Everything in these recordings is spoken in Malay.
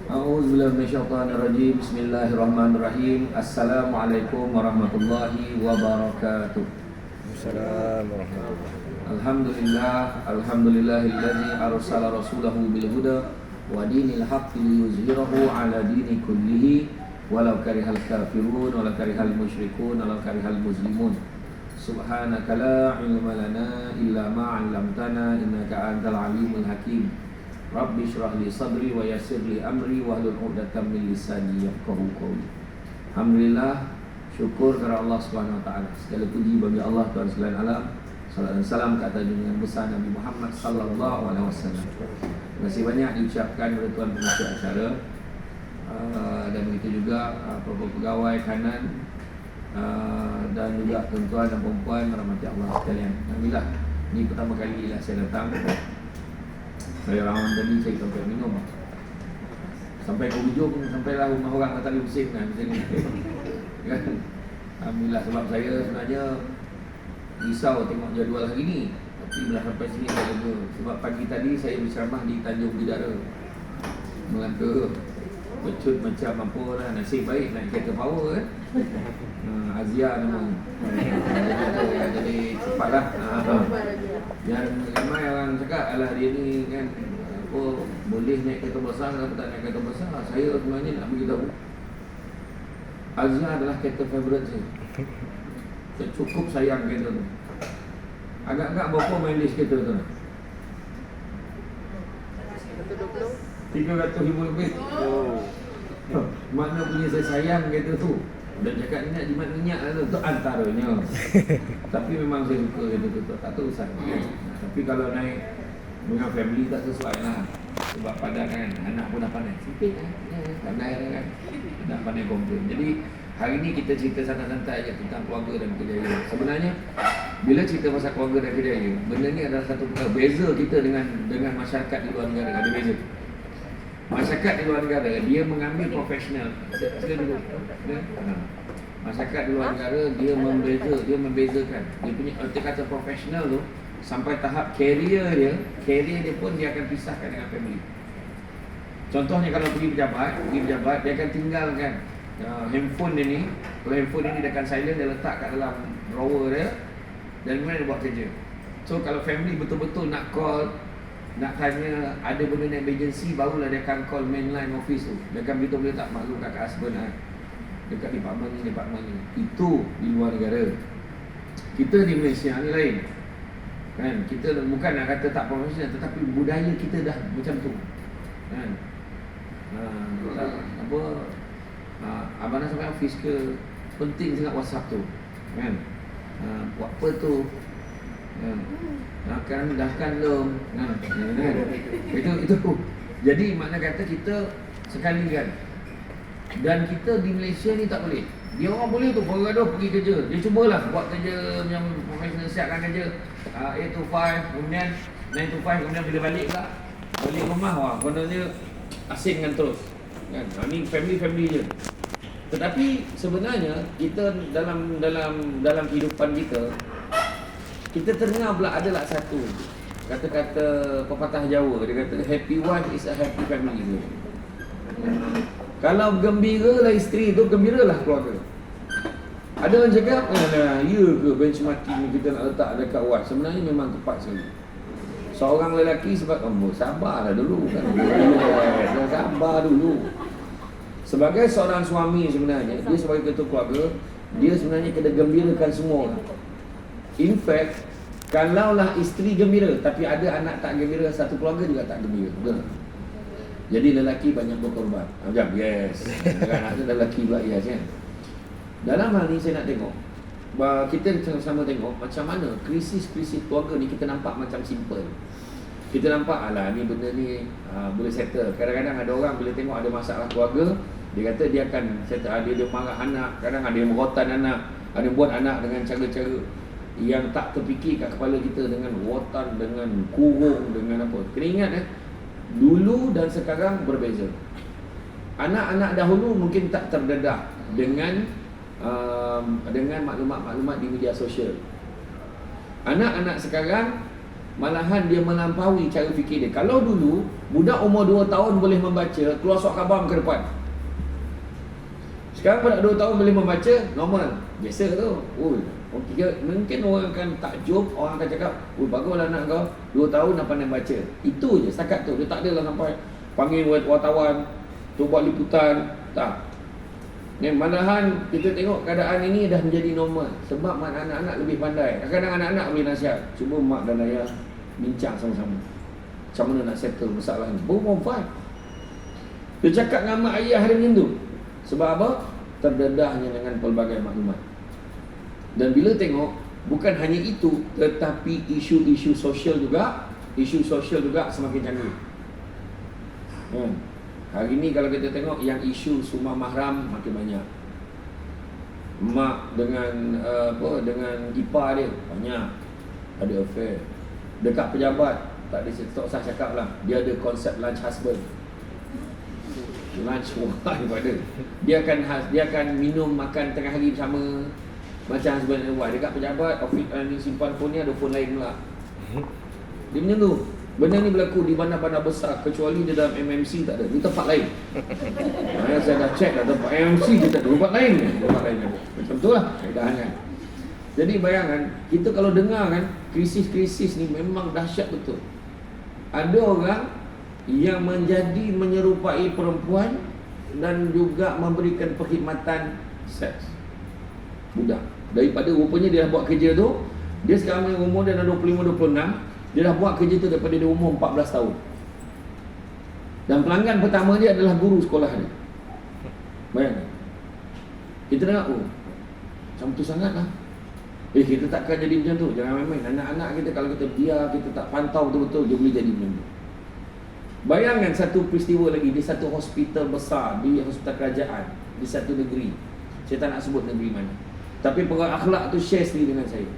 A'udzubillahi minasyaitonirrajim. Bismillahirrahmanirrahim. Assalamualaikum warahmatullahi wabarakatuh. Assalamualaikum warahmatullahi. Alhamdulillahilladzi arsala rasulahu bil huda wa dinil haqqi liyuzhirahu ala dini kullihi walau karihal kafirun walau karihal musyrikun walau karihal muslimun. Subhanaka la ilma lana illa ma 'allamtana innaka antal alimul hakim. Rabbi syrah li sadri wa yassir li amri wahlul 'uqdatam min lisani yafqahu qawli. Alhamdulillah, syukur kepada Allah Subhanahu wa taala. Segala puji bagi Allah Tuhan sekalian alam. Salam dan salam ke atas junjungan besar Nabi Muhammad sallallahu alaihi wasallam. Terima kasih banyak diucapkan kepada tuan pengatur acara dan begitu juga pegawai kanan dan juga tuan-tuan dan puan-puan rahmati Allah sekalian. Alhamdulillah, ini pertama kali lah saya datang. Saya rawan tadi saya sampai minum sampai ke ujung, sampailah rumah orang kata musim kan macam ni. Kan? Alhamdulillah, sebab saya sebenarnya risau tengok jadual hari ni, tapi bila sampai sini saya lega. Sebab pagi tadi saya berceramah di Tanjung Bidara, Melaka. Becut macam apa lah, nasib baik naik kereta power kan. Azia nama. Jadi cepatlah. Yang ramai orang cakap alah dia ni kan apa boleh naik kereta besar atau tak naik kereta besar. Saya sebenarnya nak beritahu, Azia adalah kereta favourite saya. Saya cukup sayang kereta tu. Agak-agak berapa mileage kereta tu? 300,000 lebih. Makna punya saya sayang kereta tu. Dan cakap ni nak jimat minyak lah tu antaranya. Tapi memang saya suka kereta tu, tak tahu usah. Tapi kalau naik dengan family tak sesuai lah. Sebab padan kan, anak pun dah pandai sipit kan, pandai kan, dah pandai komplain. Jadi hari ni kita cerita santai-santai je tentang keluarga dan kerjaya. Sebenarnya bila cerita pasal keluarga dan kerjaya, benda ni adalah satu perkara. Beza kita dengan masyarakat di luar negara, ada beza. Masyarakat di luar negara dia mengambil profesional. Sila dulu. Masyarakat di luar negara dia membezakan. Dia punya erti kata profesional tu sampai tahap career dia pun dia akan pisahkan dengan family. Contohnya kalau pergi pejabat dia akan tinggalkan handphone dia ni. Kalau handphone dia akan silent, dia letak kat dalam drawer dia dan kemudian dia buat kerja. So kalau family betul-betul nak call, nak tanya ada benda yang emergency, barulah dia akan call mainline office tu. Dia akan beritahu boleh tak maklum kat husband dekat department ni. Itu di luar negara. Kita di Malaysia ni lain. Kan, kita bukan nak kata tak profesional, tetapi budaya kita dah macam tu. Kan? Abang nak sampai office ke, penting sangat WhatsApp tu. Kan? Buat apa tu? Kan dahkan belum kan? Itu jadi makna kata kita sekali kan. Dan kita di Malaysia ni tak boleh. Dia orang boleh tu bergaduh pergi kerja. Dia cubalah buat kerja yang profesional, siapkan kerja 8 to 5, kemudian 9 to 5, kemudian bila balik rumah wah kononnya asingkan terus kan. Ni family je. Tetapi sebenarnya kita dalam kehidupan kita terdengar pula adalah satu kata-kata pepatah Jawa, dia kata happy wife is a happy family. Kalau gembira lah isteri tu, gembiralah keluarga. Ada orang cakap, ya ke benchmarking ni kita nak letak dekat wife? Sebenarnya memang tepat sekali. Seorang lelaki sebab sabarlah dulu kan. Sabar dulu. Sebagai seorang suami sebenarnya, dia sebagai ketua keluarga, dia sebenarnya kena gembirakan semua orang. In fact, kalaulah isteri gembira tapi ada anak tak gembira, satu keluarga juga tak gembira. Betul? Jadi lelaki banyak berkorban. Macam yes. Anak tu lelaki pula yes kan. Dalam hal ni saya nak tengok, kita sama-sama tengok macam mana krisis keluarga ni kita nampak macam simple. Kita nampak alah ni benda ni boleh settle. Kadang-kadang ada orang bila tengok ada masalah keluarga, dia kata dia akan settle. Dia marah anak, kadang ada yang merotan anak, ada buat anak dengan cara-cara yang tak terfikir kat kepala kita, dengan rotan, dengan kurung, dengan apa. Kena ingat dulu dan sekarang berbeza. Anak-anak dahulu mungkin tak terdedah dengan maklumat-maklumat di media sosial. Anak-anak sekarang malahan dia melampaui cara fikir dia. Kalau dulu budak umur 2 tahun boleh membaca, keluar surat khabar ke depan. Sekarang budak 2 tahun boleh membaca, normal, biasa tu. Okay, mungkin orang akan takjub, orang akan cakap, baguslah anak kau 2 tahun dah pandai baca. Itu je, setakat tu. Dia tak adalah sampai panggil wartawan, tu buat liputan, tak. Malahan kita tengok keadaan ini dah menjadi normal. Sebab anak-anak lebih pandai. Kadang-kadang anak-anak boleh nasihat, cuba mak dan ayah bincang sama-sama, macam mana nak settle masalah ni. Baru form 5 dia cakap dengan mak ayah hari macam tu. Sebab apa? Terdedahnya dengan pelbagai maklumat. Dan bila tengok, bukan hanya itu, tetapi isu-isu sosial juga semakin canggih. Hari ni kalau kita tengok yang isu sumber mahram makin banyak. Mak dengan dengan ipar dia banyak ada affair. Dekat pejabat tak usah cakap lah, dia ada konsep lunch husband, lunch wife pada. Dia akan minum makan tengah hari bersama macam husband and wife. Dekat pejabat office simpan phone ni ada phone lain pula. Dia macam tu. Benda ni berlaku di bandar-bandar besar, kecuali di dalam MMC tak ada. Di tempat lain. Saya dah check dah, tempat MMC dia tak ada, tempat lain ada. Macam tu lah keadaannya. Jadi bayangkan, kita kalau dengar kan, krisis-krisis ni memang dahsyat betul. Ada orang yang menyerupai perempuan dan juga memberikan perkhidmatan seks budak. Daripada rupanya dia dah buat kerja tu, dia sekarang umur dia dah 25-26, dia dah buat kerja tu daripada dia umur 14 tahun. Dan pelanggan pertama dia adalah guru sekolah dia. Bayangkan. Kita dengar, macam tu sangat lah. Kita takkan jadi macam tu. Jangan main-main. Anak-anak kita kalau kita biar, kita tak pantau betul-betul, dia boleh jadi macam tu. Bayangkan satu peristiwa lagi di satu hospital besar, di hospital kerajaan, di satu negeri. Saya tak nak sebut negeri mana. Tapi pegawai akhlak tu share sendiri dengan saya.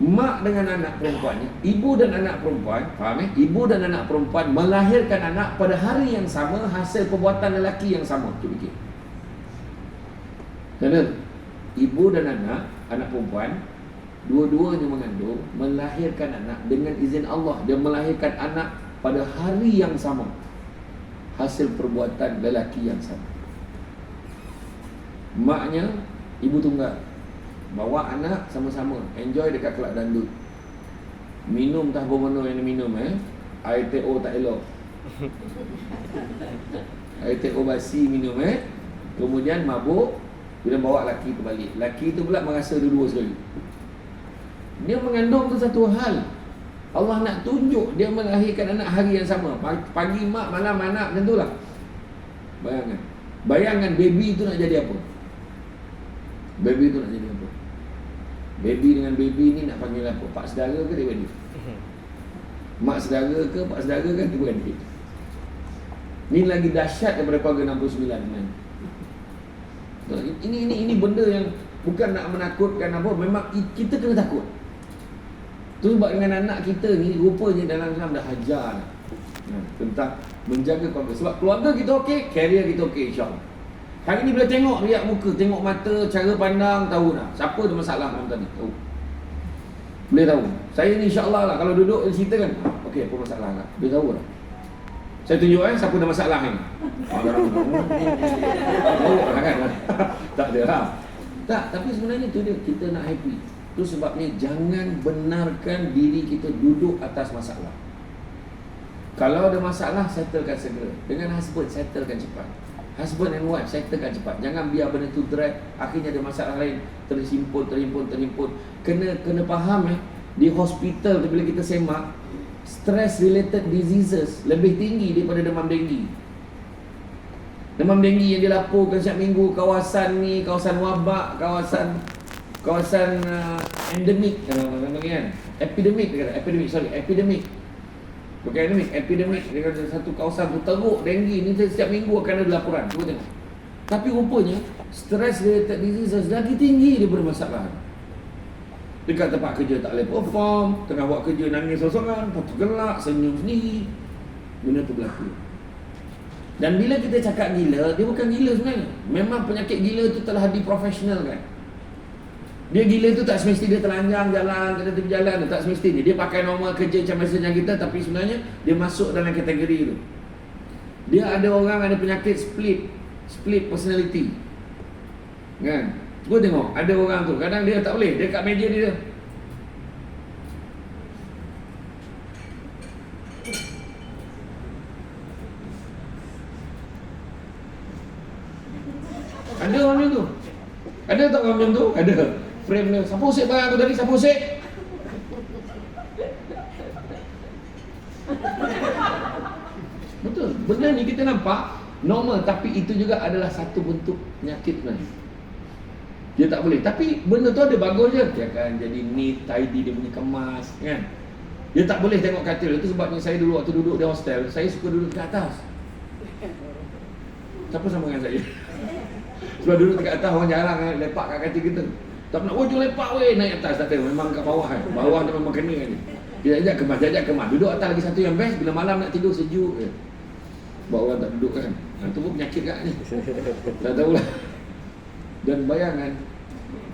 Mak dengan anak perempuannya, ibu dan anak perempuan, faham ibu dan anak perempuan melahirkan anak pada hari yang sama, hasil perbuatan lelaki yang sama. Cuba fikir. Kerana ibu dan anak perempuan, dua-duanya mengandung, melahirkan anak dengan izin Allah. Dia melahirkan anak pada hari yang sama, hasil perbuatan lelaki yang sama. Maknya ibu tunggal, bawa anak sama-sama enjoy dekat kelab dandut. Minum tak bermenu yang minum air TO tak elok. Air TO basi minum kemudian mabuk. Bila bawa laki tu balik, laki tu pula merasa dua-dua sekali. Dia mengandung tu satu hal. Allah nak tunjuk dia melahirkan anak hari yang sama. Pagi mak, malam anak, macam tu lah. Bayangkan baby tu nak jadi apa? Baby tu nak jadi apa? Baby dengan baby ni nak panggil apa? Pak saudara ke adik-adik? Mak saudara ke pak saudara ke adik-adik? Ni lagi dahsyat daripada keluarga 69 kan? Ini benda yang bukan nak menakutkan apa, memang kita kena takut. Tu sebab dengan anak kita ni rupanya dalam Islam dah ajar tentang menjaga keluarga. Sebab keluarga kita okey, career kita okey, insya-Allah. Hari ni bila tengok riak muka, tengok mata, cara pandang, tahu dah siapa ada masalah malam tadi, tahu. Boleh tahu. Saya ni insya-Allah lah kalau duduk cerita kan, okey apa masalah lah, boleh tahu lah. Saya tunjuk siapa ada masalah ni. Tahu lah kan. Tak ada lah. Tak, tapi sebenarnya tu dia, kita nak happy. Tu sebabnya jangan benarkan diri kita duduk atas masalah. Kalau ada masalah, settlekan segera. Dengan husband, settlekan cepat. Husband and wife, settlekan cepat. Jangan biar benda tu drag, akhirnya ada masalah lain terhimpun. Kena faham di hospital tu bila kita semak, stress related diseases lebih tinggi daripada demam denggi. Demam denggi yang dilaporkan setiap minggu, kawasan ni, kawasan wabak, kawasan endemik, epidemik. Bukan epidemik. Dia kata satu kawasan tu teruk denggi ni, setiap minggu akan ada laporan. Cuba tengok. Tapi rupanya stress related diseases lagi tinggi daripada masalah. Dekat tempat kerja tak boleh perform, tengah buat kerja nangis sorang-sorang, tergelak, senyum sendiri. Benda tu berlaku. Dan bila kita cakap gila, dia bukan gila sebenarnya. Memang penyakit gila tu telah diprofesionalkan. Dia gila tu tak semestinya dia telanjang jalan, kena tepi jalan, tak semestinya. Dia pakai normal kerja macam biasanya kita, tapi sebenarnya dia masuk dalam kategori tu. Dia ada orang ada penyakit split personality. Kan? Cuba tengok, ada orang tu, kadang dia tak boleh, dia kat meja dia. Ada orang macam tu. Ada tak orang macam tu? Ada. Frame dia, siapa usik barang aku tadi? Siapa usik? Betul. Benda ni kita nampak normal, tapi itu juga adalah satu bentuk penyakit sebenarnya. Dia tak boleh. Tapi benda tu ada bagus je. Dia akan jadi neat, tidy, dia punya kemas, kan? Dia tak boleh tengok katil. Itu sebabnya saya dulu waktu duduk di hostel, saya suka duduk dekat atas. Siapa sama dengan saya? Sebab duduk dekat atas orang jarang lepak kat katil kita. Tak nak, jom lepak weh, naik atas. Tak ada, memang kat bawah kan. Bawah tu memang kena kan. Jajak kemas. Duduk atas lagi satu yang best, bila malam nak tidur sejuk je. Sebab orang tak duduk kan. Itu pun penyakit kat ni. Tak tahulah. Dan bayangan,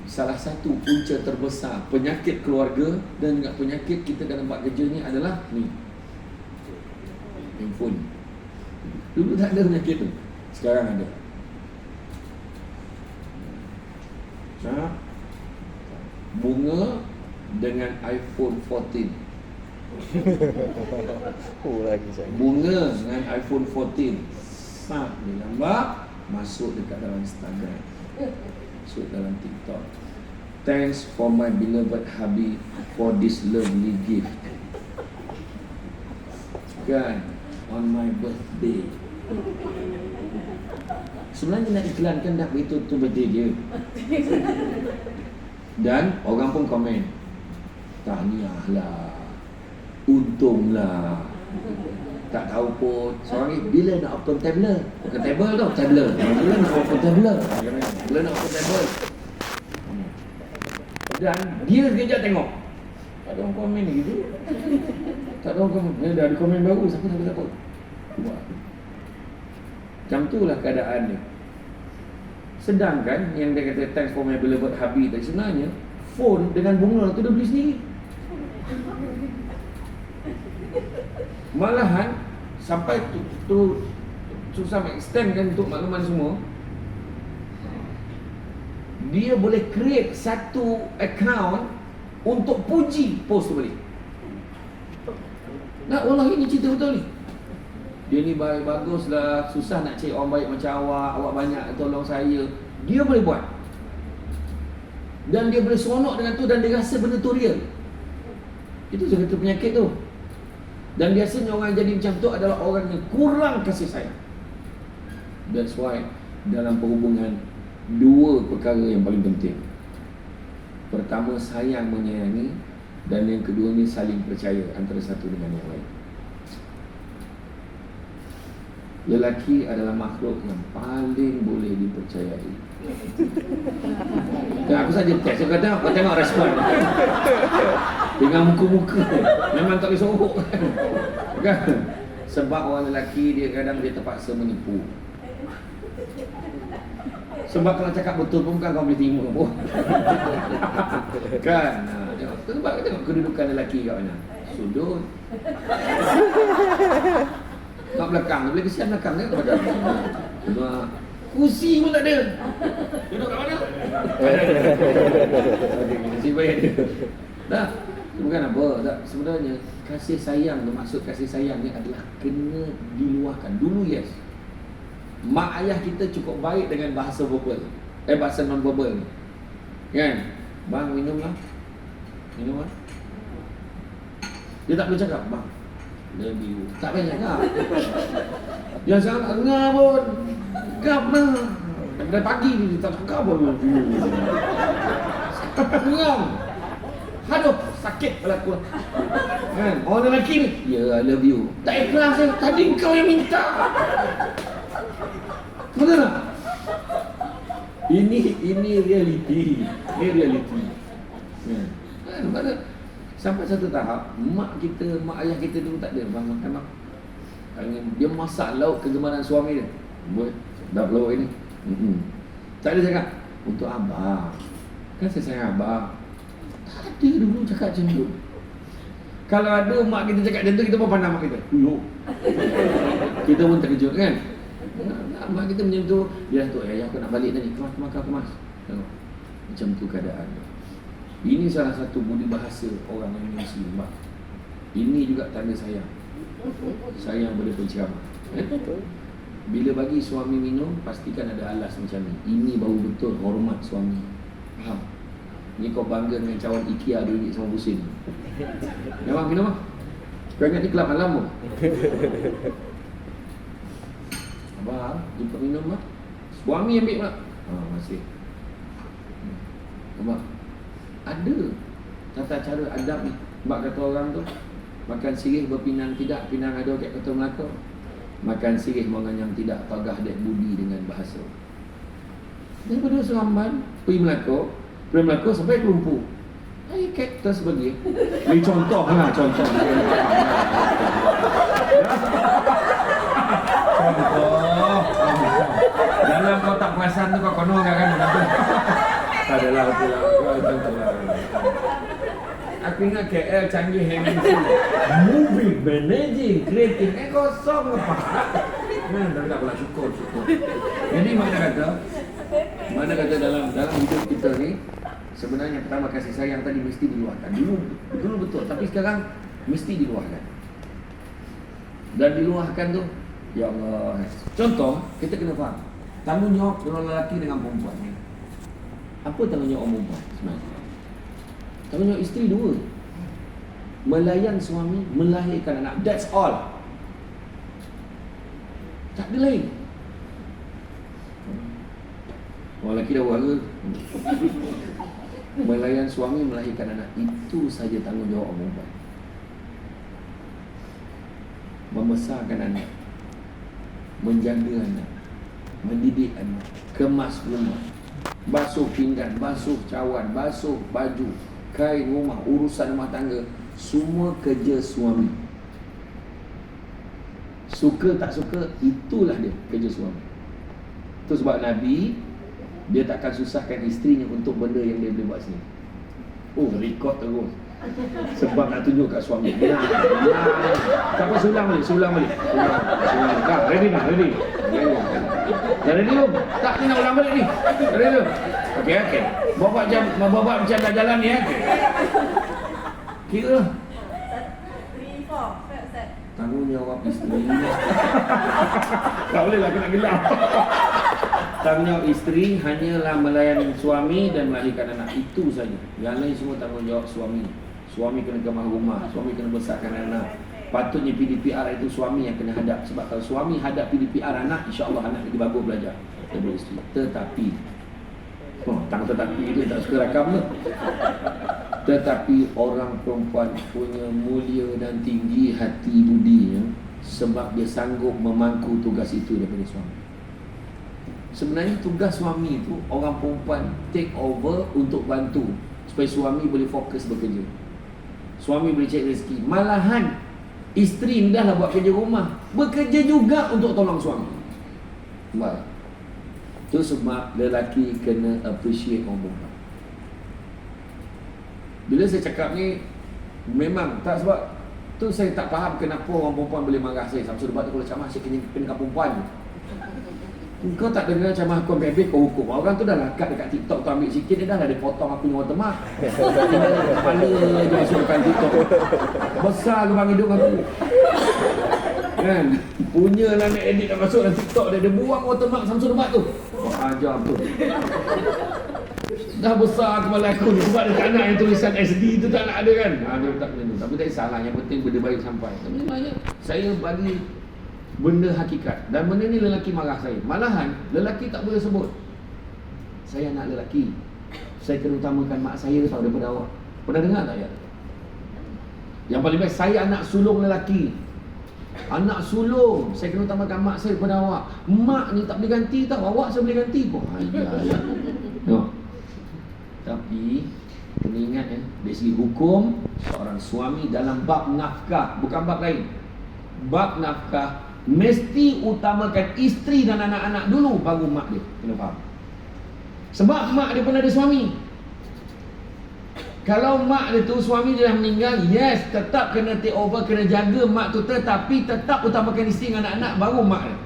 salah satu punca terbesar penyakit keluarga dan juga penyakit kita dalam buat kerja ni adalah ni, handphone. Dulu tak ada penyakit tu, sekarang ada. Bunga dengan iPhone 14. Lagi saya. Bunga dengan iPhone 14. Dia gambar, masuk dekat dalam Instagram, masuk dalam TikTok. Thanks for my beloved hubby for this lovely gift. Kan, on my birthday. Sebenarnya nak iklankan dah begitu tu birthday dia. Dan orang pun komen, tahniah lah, untunglah. Tak tahu pun seorang ni bila nak open tablet. Bukan table tu, tablet. Bila nak open tablet. Bila nak open tablet. Dan dia sekejap tengok, tak ada orang komen lagi tu. Tak ada orang komen. Dah ada komen baru. Siapa. Buat. Macam itulah keadaan dia. Sedangkan yang dia kata thanks for my beloved hubby tadi, sebenarnya phone dengan bunga tu dia beli sendiri. Malahan sampai tu susah extend kan untuk makluman semua, dia boleh create satu account untuk puji post tu balik. Nak wallahi ni cerita betul ni. Dia ni baik, bagus lah, susah nak cari orang baik macam awak banyak tolong saya. Dia boleh buat. Dan dia boleh seronok dengan tu dan dia rasa benda tu real. Itu saya kata penyakit tu. Dan biasanya orang yang jadi macam tu adalah orang yang kurang kasih sayang. That's why dalam perhubungan, dua perkara yang paling penting. Pertama, sayang menyayangi. Dan yang kedua ni saling percaya antara satu dengan yang lain. Lelaki adalah makhluk yang paling boleh dipercayai. Dan aku saja test, kau tengok respon dengan muka-muka, memang tak boleh sorok kan? Sebab orang lelaki dia kadang dia terpaksa menipu. Sebab kalau cakap betul pun bukan kau boleh terima pun. Kan? Tengok kedudukan lelaki kat mana. Sudut. Kat belakang, boleh kesian belakang kan kepada kursi pun tak ada. Duduk kat mana? Nasib baik dia. Dah, bukan apa. Tak, sebenarnya kasih sayang, maksud kasih sayang ni adalah kena diluahkan. Dulu yes, mak ayah kita cukup baik dengan bahasa verbal, bahasa non verbal, kan? Bang minum lah. Dia tak boleh cakap, bang love you. Tak payah cakap. Yang sekarang enggak pun. Gap lah. Dari pagi ni tak cakap pun love you. Ngam. Aduh, sakit kepala aku. Kan? Orang lelaki ni, I love you. Tak ikhlas saya. Tadi kau yang minta. Betul tak? Ini reality. Ini reality. Kan? Mana? Sampai satu tahap, mak ayah kita dulu tak ada bang makan mak. Dia masak lauk kegemaran suami dia. Buat sedap lauk ini. Tak ada cakap untuk abang. Kan saya sayang abang. Tak ada dulu cakap macam tu. Kalau ada mak kita cakap macam tu, kita pun pandang mak kita. Uyuk. Kita pun terkejut kan. Mak kita macam tu, dia tu, ayah aku nak balik tadi. Kemas. Tengok. Macam tu keadaan. Ini salah satu budi bahasa orang yang Muslim. Ini juga tanda sayang. Sayang pada penceramah. Bila bagi suami minum, pastikan ada alas macam ni. Ini baru betul hormat suami. Faham? Ni kau bangga dengan cawan IKEA duit sama pusing. Memang minum lah. Kau ingat ni kelab malam pun. Abang, jumpa minum lah. Suami ambil pula. Masih. Abang, ada tata cara adab ni. Sebab kata orang tu, makan sirih berpinang tidak, pinang ada kat kata Melaka. Makan sirih menganyang tidak, pagah dek budi dengan bahasa. Daripada Seramban pergi Melaka sampai ke Lumpur. Kaktus bagi. Ini contoh lah, contoh. Dalam kau tak perasan tu kau kono kan? Tak adalah betul lah. Contoh lah. Aku ingat KL canggih handling movie managing, creative. Kosong apa? Tak pula syukur. Jadi mana kata dalam hidup kita ni, sebenarnya pertama kasih sayang tadi mesti diluahkan. Dulu betul, tapi sekarang mesti diluahkan. Dan diluahkan tu, ya Allah. Contoh, kita kena faham tanggungjawab lelaki dengan perempuan ni. Apa tanggungjawab perempuan sebenarnya? Tanggungjawab isteri dua. Melayan suami, melahirkan anak. That's all. Tak ada lain. Orang lelaki dah warga. Melayan suami, melahirkan anak. Itu saja tanggungjawab perempuan. Membesarkan anak, menjaga anak, mendidik anak, kemas rumah, basuh pinggan, basuh cawan, basuh baju, kain rumah, urusan rumah tangga, semua kerja suami. Suka tak suka, itulah dia kerja suami. Itu sebab Nabi, dia takkan susahkan isterinya untuk benda yang dia boleh buat sendiri. Record terus. Sebab nak tunjuk kat suami. Tak apa, ulang balik. Ready. Dah ready belum? Tak, ni nak ulang balik ni. Ready belum? Okey. Bawa macam dah jalan ni. Kira 3, 4, tanggungjawab isteri. Tak boleh lah, kena gelap. Tanggungjawab isteri hanyalah melayan suami dan melahirkan anak. Itu saja. Yang lain semua tanggungjawab suami. Suami kena kemah rumah, suami kena besarkan anak. Patutnya PDPR itu suami yang kena hadap. Sebab kalau suami hadap PDPR anak, insya-Allah anak lagi bagus belajar daripada isteri. Tetapi tetapi itu tak suka rakam tu. Tetapi orang perempuan punya mulia dan tinggi hati budinya sebab dia sanggup memangku tugas itu daripada suami. Sebenarnya tugas suami itu orang perempuan take over untuk bantu supaya suami boleh fokus bekerja. Suami boleh cari rezeki. Malahan isteri mudahlah buat kerja rumah, bekerja juga untuk tolong suami. Baik. Itu sebab lelaki kena appreciate orang perempuan. Bila saya cakap ni, memang tak sebab tu saya tak faham kenapa orang perempuan boleh marah saya. Samsul debat tu kalau camah saya kena perempuan. Kau tak dengar camah aku habis kau hukum. Orang tu dah lakat dekat TikTok tu, ambil sikit dia dah dia potong aku punya watermark. Kepala je masukkan TikTok. Besar lubang hidung aku. Kan? Punya lah nak edit nak masuk dalam TikTok dia buang watermark Samsul debat tu. Wah, ajar tu. Dah besar kepala aku ni sebab dia tak nak yang tulisan SD tu tak nak ada kan. Dia tak kena. Tapi tak salah, yang penting benda baik sampai. Tapi sebenarnya saya bagi benda hakikat. Dan benda ni lelaki marah saya. Malahan lelaki tak boleh sebut saya anak lelaki, saya kena utamakan mak saya tau daripada awak. Pernah dengar tak ya? Yang paling best, saya anak sulung lelaki, anak sulung, saya kena utamakan mak saya daripada awak. Mak ni tak boleh ganti tau, awak saya boleh ganti. No. Tapi kena ingat ya, dari segi hukum, seorang suami dalam bab nafkah, bukan bab lain, bab nafkah mesti utamakan isteri dan anak-anak dulu baru mak dia. Kena faham. Sebab mak dia pun ada suami. Kalau mak dia tu, suami dia dah meninggal, yes, tetap kena take over, kena jaga mak tu, tetapi tetap utamakan isteri dengan anak-anak, baru mak dia.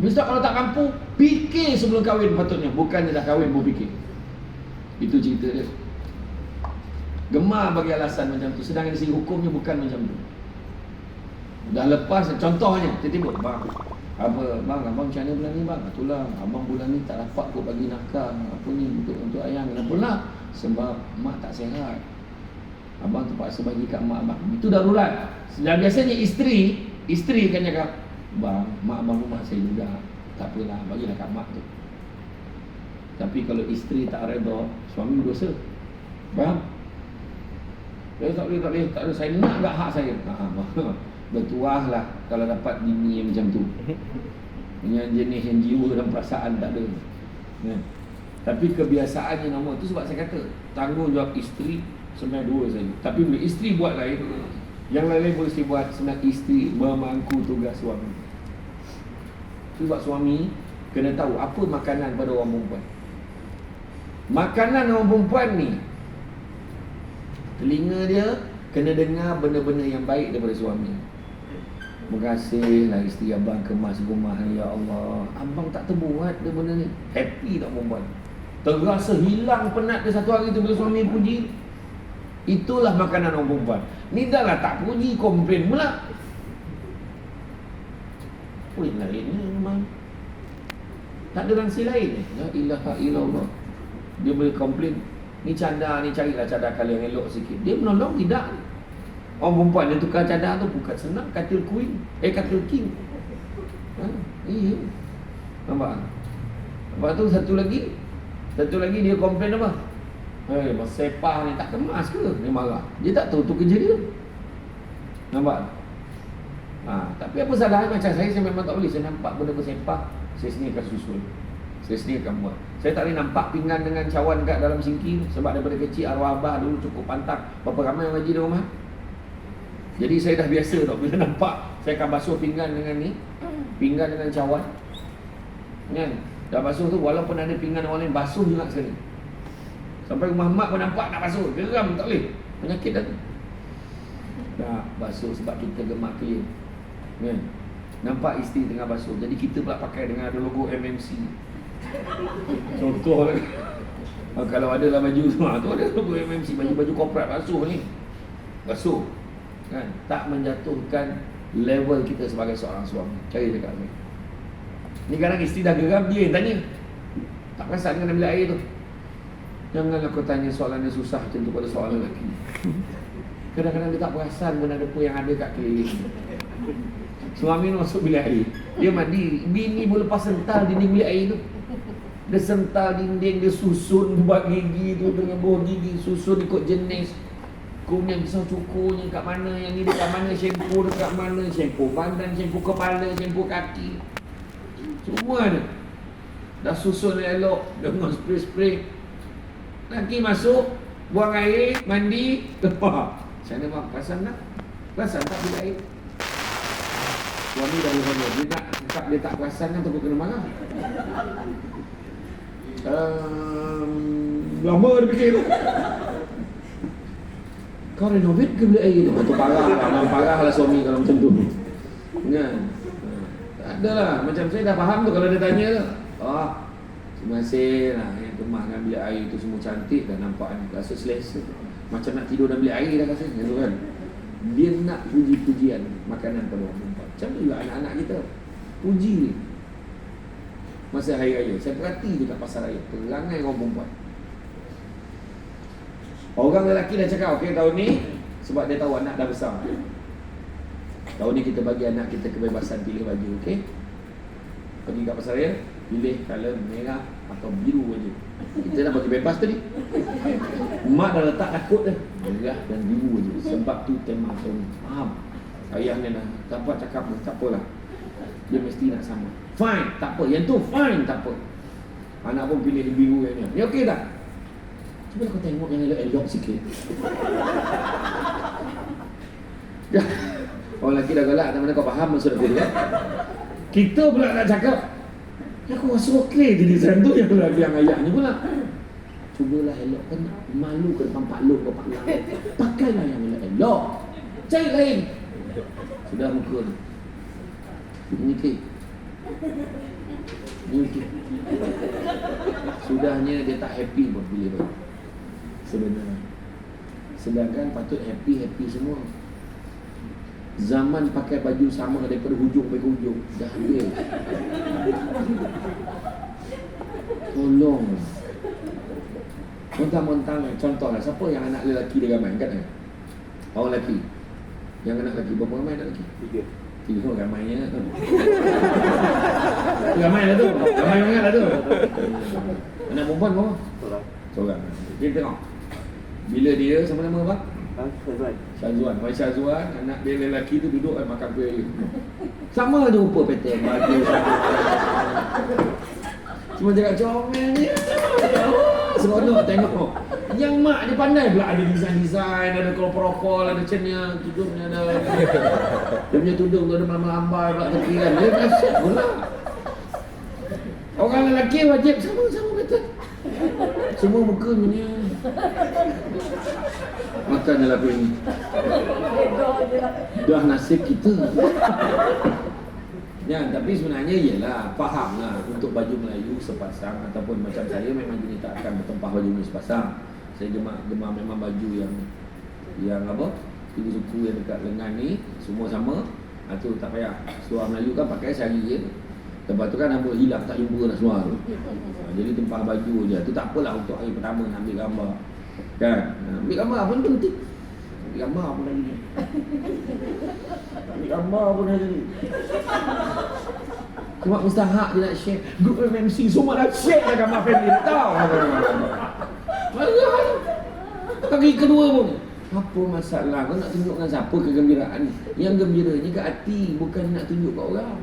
Misal kalau tak mampu, fikir sebelum kahwin patutnya, bukan dia dah kahwin pun fikir. Itu cerita dia. Gemar bagi alasan macam tu, sedangkan dari segi hukumnya bukan macam tu. Dah lepas, contohnya, tiba-tiba, bang, abang macam mana bulan ni bang? Itulah, abang bulan ni tak dapat kau bagi nafkah, apa ni, untuk ayam, kenapa lah? Sebab mak tak sihat. Abang terpaksa bagi kat mak abang. Itu darurat. Dan biasanya isteri akan cakap, bang, mak abang mak saya juga, tak apalah, bagilah kat mak tu. Tapi kalau isteri tak redha, suami berdosa. Faham? Tak boleh, saya nak tak hak saya. Bertuah lah kalau dapat bini yang macam tu, yang jenis yang jiwa dan perasaan tak ada. Tapi kebiasaannya nama tu, sebab saya kata tanggungjawab isteri sebenarnya dua saja. Tapi bila isteri buat lain, yang lain boleh isteri buat. Sebenarnya isteri memangku tugas suami. Sebab suami kena tahu apa makanan pada orang perempuan. Makanan orang perempuan ni, telinga dia kena dengar benda-benda yang baik daripada suami. Terima kasihlah isteri abang kemas rumah ni, ya Allah. Abang tak terbuat dia benda ni. Happy tak perempuan? Terasa hilang penat dia satu hari tu bila suami puji. Itulah makanan orang perempuan. Ni dah lah tak puji, komplain pula. Poin lain ni memang tak ada rangsi lain. La ilaha illallah. Dia boleh komplain, ni cadar ni, carilah cadar kali yang elok sikit. Dia menolong tidak. Orang perempuan dia tukar cadar tu bukan senang, katil queen, katil king. Iya. Nampak? Lepas tu satu lagi dia komplain apa? Sepah ni tak kemas ke? Dia marah. Dia tak tahu tu kerja dia. Nampak? Tapi apa salah macam saya memang tak boleh. Saya nampak benda bersepah, saya sendiri akan susul. Saya sendiri akan buat. Saya tak boleh nampak pinggan dengan cawan kat dalam sinki. Sebab daripada kecil arwah abah dulu cukup pantang. Berapa ramai yang ngaji di rumah. Jadi saya dah biasa tau. Bila nampak, saya akan basuh pinggan dengan ni, pinggan dengan cawan. Kan? Dah basuh tu, walaupun ada pinggan orang lain, basuh juga sekali. Sampai rumah mak pun nampak nak basuh. Geram, tak boleh. Penyakit dah tu. Dah basuh sebab kita gemar clean. Kan? Nampak isteri tengah basuh. Jadi kita pula pakai dengan ada logo MMC. Contoh lagi. Kalau ada lah baju semua tu ada logo MMC, baju-baju korporat basuh ni. Basuh. Kan? Tak menjatuhkan level kita sebagai seorang suami. Cari dekat ni. Ni kadang isteri dah geram, dia yang tanya. Tak perasan dengan ambil air tu. Janganlah kau tanya soalan yang susah macam tu pada soalan lelaki. Kadang-kadang dia tak perasan benda apa yang ada kat keliling. Suami masuk bilik air, dia mandi, bini boleh lepas sental dinding bilik air tu. Dia sental dinding, dia susun buat gigi tu dengan buah gigi, susun ikut jenis. Kemudian pisau cukurnya kat mana, yang ni dekat mana, shampoo dekat mana, shampoo badan, shampoo kepala, shampoo kaki. Semua ada. Dah susun elok dengan spray-spray. Nanti masuk, buang air, mandi, lepas. Macam mana bang, perasan tak? Perasan tak bilik air? Suami dah berapa? Dia tak perasan kan, takut kena marah. Lama dia fikir tu. Kau renovate ke bilik air tu? Itu parah lah, memang parah lah suami kalau macam tu. Kan? Tak ada lah, macam saya dah faham tu kalau dia tanya tu. Terima kasih lah, yang kemah dengan bilik air tu semua cantik dah nampak ni. Rasa selesa. Macam nak tidur dalam bilik air dah rasa. Gitu kan? Dia nak puji-pujian makanan pada orang perempuan. Macam tu juga anak-anak kita. Puji ni. Masa hari raya, saya perhati je kat pasar raya, perangai orang perempuan. Orang lelaki dah cakap, okey tahun ni, sebab dia tahu anak dah besar, tahun ni kita bagi anak kita kebebasan pilih baju, okey? Pergi kat pasar raya, pilih colour merah atau biru aja. Kita dah bagi bebas tadi. Mak dah letak takut dah, merah dan biru aja. Sebab tu tema tahun ni. Faham? Ayahnya dah dapat cakap dah, tak apalah. Dia mesti nak sama. Fine, tak apa. Yang tu fine, tak apa. Anak pun pilih biru yang ni. Ni okey tak? Cuba kau tengok yang elok-elok sikit. Orang lelaki dah galak, tak mana kau faham maksud aku kan? Kita pula nak cakap, ya aku rasa okey je design tu, yang ayahnya pula. cubalah elok kan, malu ke depan Pak Long ke Pak Lang. Pakailah yang elok. Cari lain. Sudah muka tu. Menyikit. Sudahnya dia tak happy pun bila tu. Sebenarnya. Sedangkan patut happy semua. Zaman pakai baju sama daripada hujung sampai hujung. Dah habis. Tolonglah. Montang-montang contohlah, siapa yang anak lelaki dia ramai kan? Orang lelaki. Yang anak lelaki berapa ramai anak lelaki? 3 orang ramainya. Ramai lah tu. Ramai sangat lah tu. Anak perempuan berapa? Seorang. Kita tengok. Bila dia sama nama apa? Syazwan. Mai Syazwan, anak dia lelaki tu duduk makan kuih. Sama je rupa pattern baju. Cuma cakap comelnya. Seronok tengok. Yang mak dia pandai pula, ada design-design, ada kolor-kolor, ada cenya, tudungnya ada. Dia punya tudung tu ada melambai pula tepi kan. Dia dahsyat pula. Orang lelaki wajib sama kata. Semua muka ni. Makannya lagu ini. Dah nasib kita. Ya, tapi sebenarnya ialah fahamlah untuk baju Melayu sepasang ataupun macam saya memang jenis tak akan bertempah baju ni sepasang. Saya gemar memang baju yang apa? 3 suku yang dekat lengan ni semua sama. Tu tak payah. Seluar Melayu kan pakai sehari je. Lepas tu kan rambut hilang tak jumpa nak seluar tu. Jadi tempah baju je. Tu tak apalah untuk hari pertama nak ambil gambar. Kan? Ambil gambar pun penting. Ambil gambar pun lagi. Ambil gambar pun lagi. Cuma mustahak dia nak share. Group MMC semua nak share dah gambar family. Tak tahu. Kaki kedua pun. Apa masalah? Kau nak tunjukkan siapa kegembiraan ni? Yang gembiranya ke hati, bukan nak tunjuk kat orang.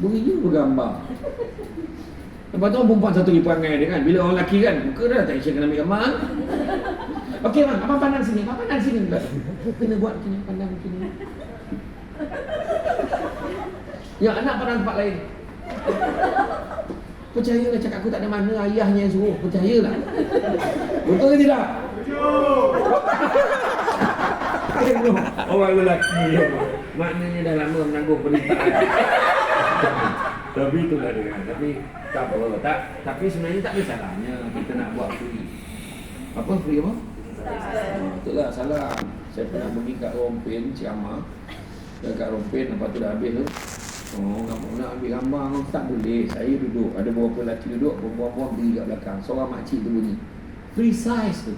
Beri je bergambar. Lepas tu orang perempuan satu lagi perangai dia kan. Bila orang lelaki kan, muka dah tension kena ambil gambar. Okey bang, abang pandang sini. Abang pandang sini. Kena buat kena pandang sini. Yang anak pandang tempat lain. Percayalah cakap aku tak ada mana, ayahnya yang suruh. Percayalah. Betul ke tidak? Betul. Orang lelaki. Maknanya dah lama menanggung perintah. Tapi itulah dia. Tapi tak apa. Tapi sebenarnya tak ada salahnya kita nak buat free. Apa free apa? Itulah salah. Saya pernah pergi kat Rompen, Ciamah. Dekat Rompen, lepas tu dah habis tu. Oh, kamu nak ambil gambar kau tak boleh. Saya duduk, ada beberapa lelaki duduk, perempuan-perempuan berdiri kat belakang. Seorang makcik tu bunyi, free size tu.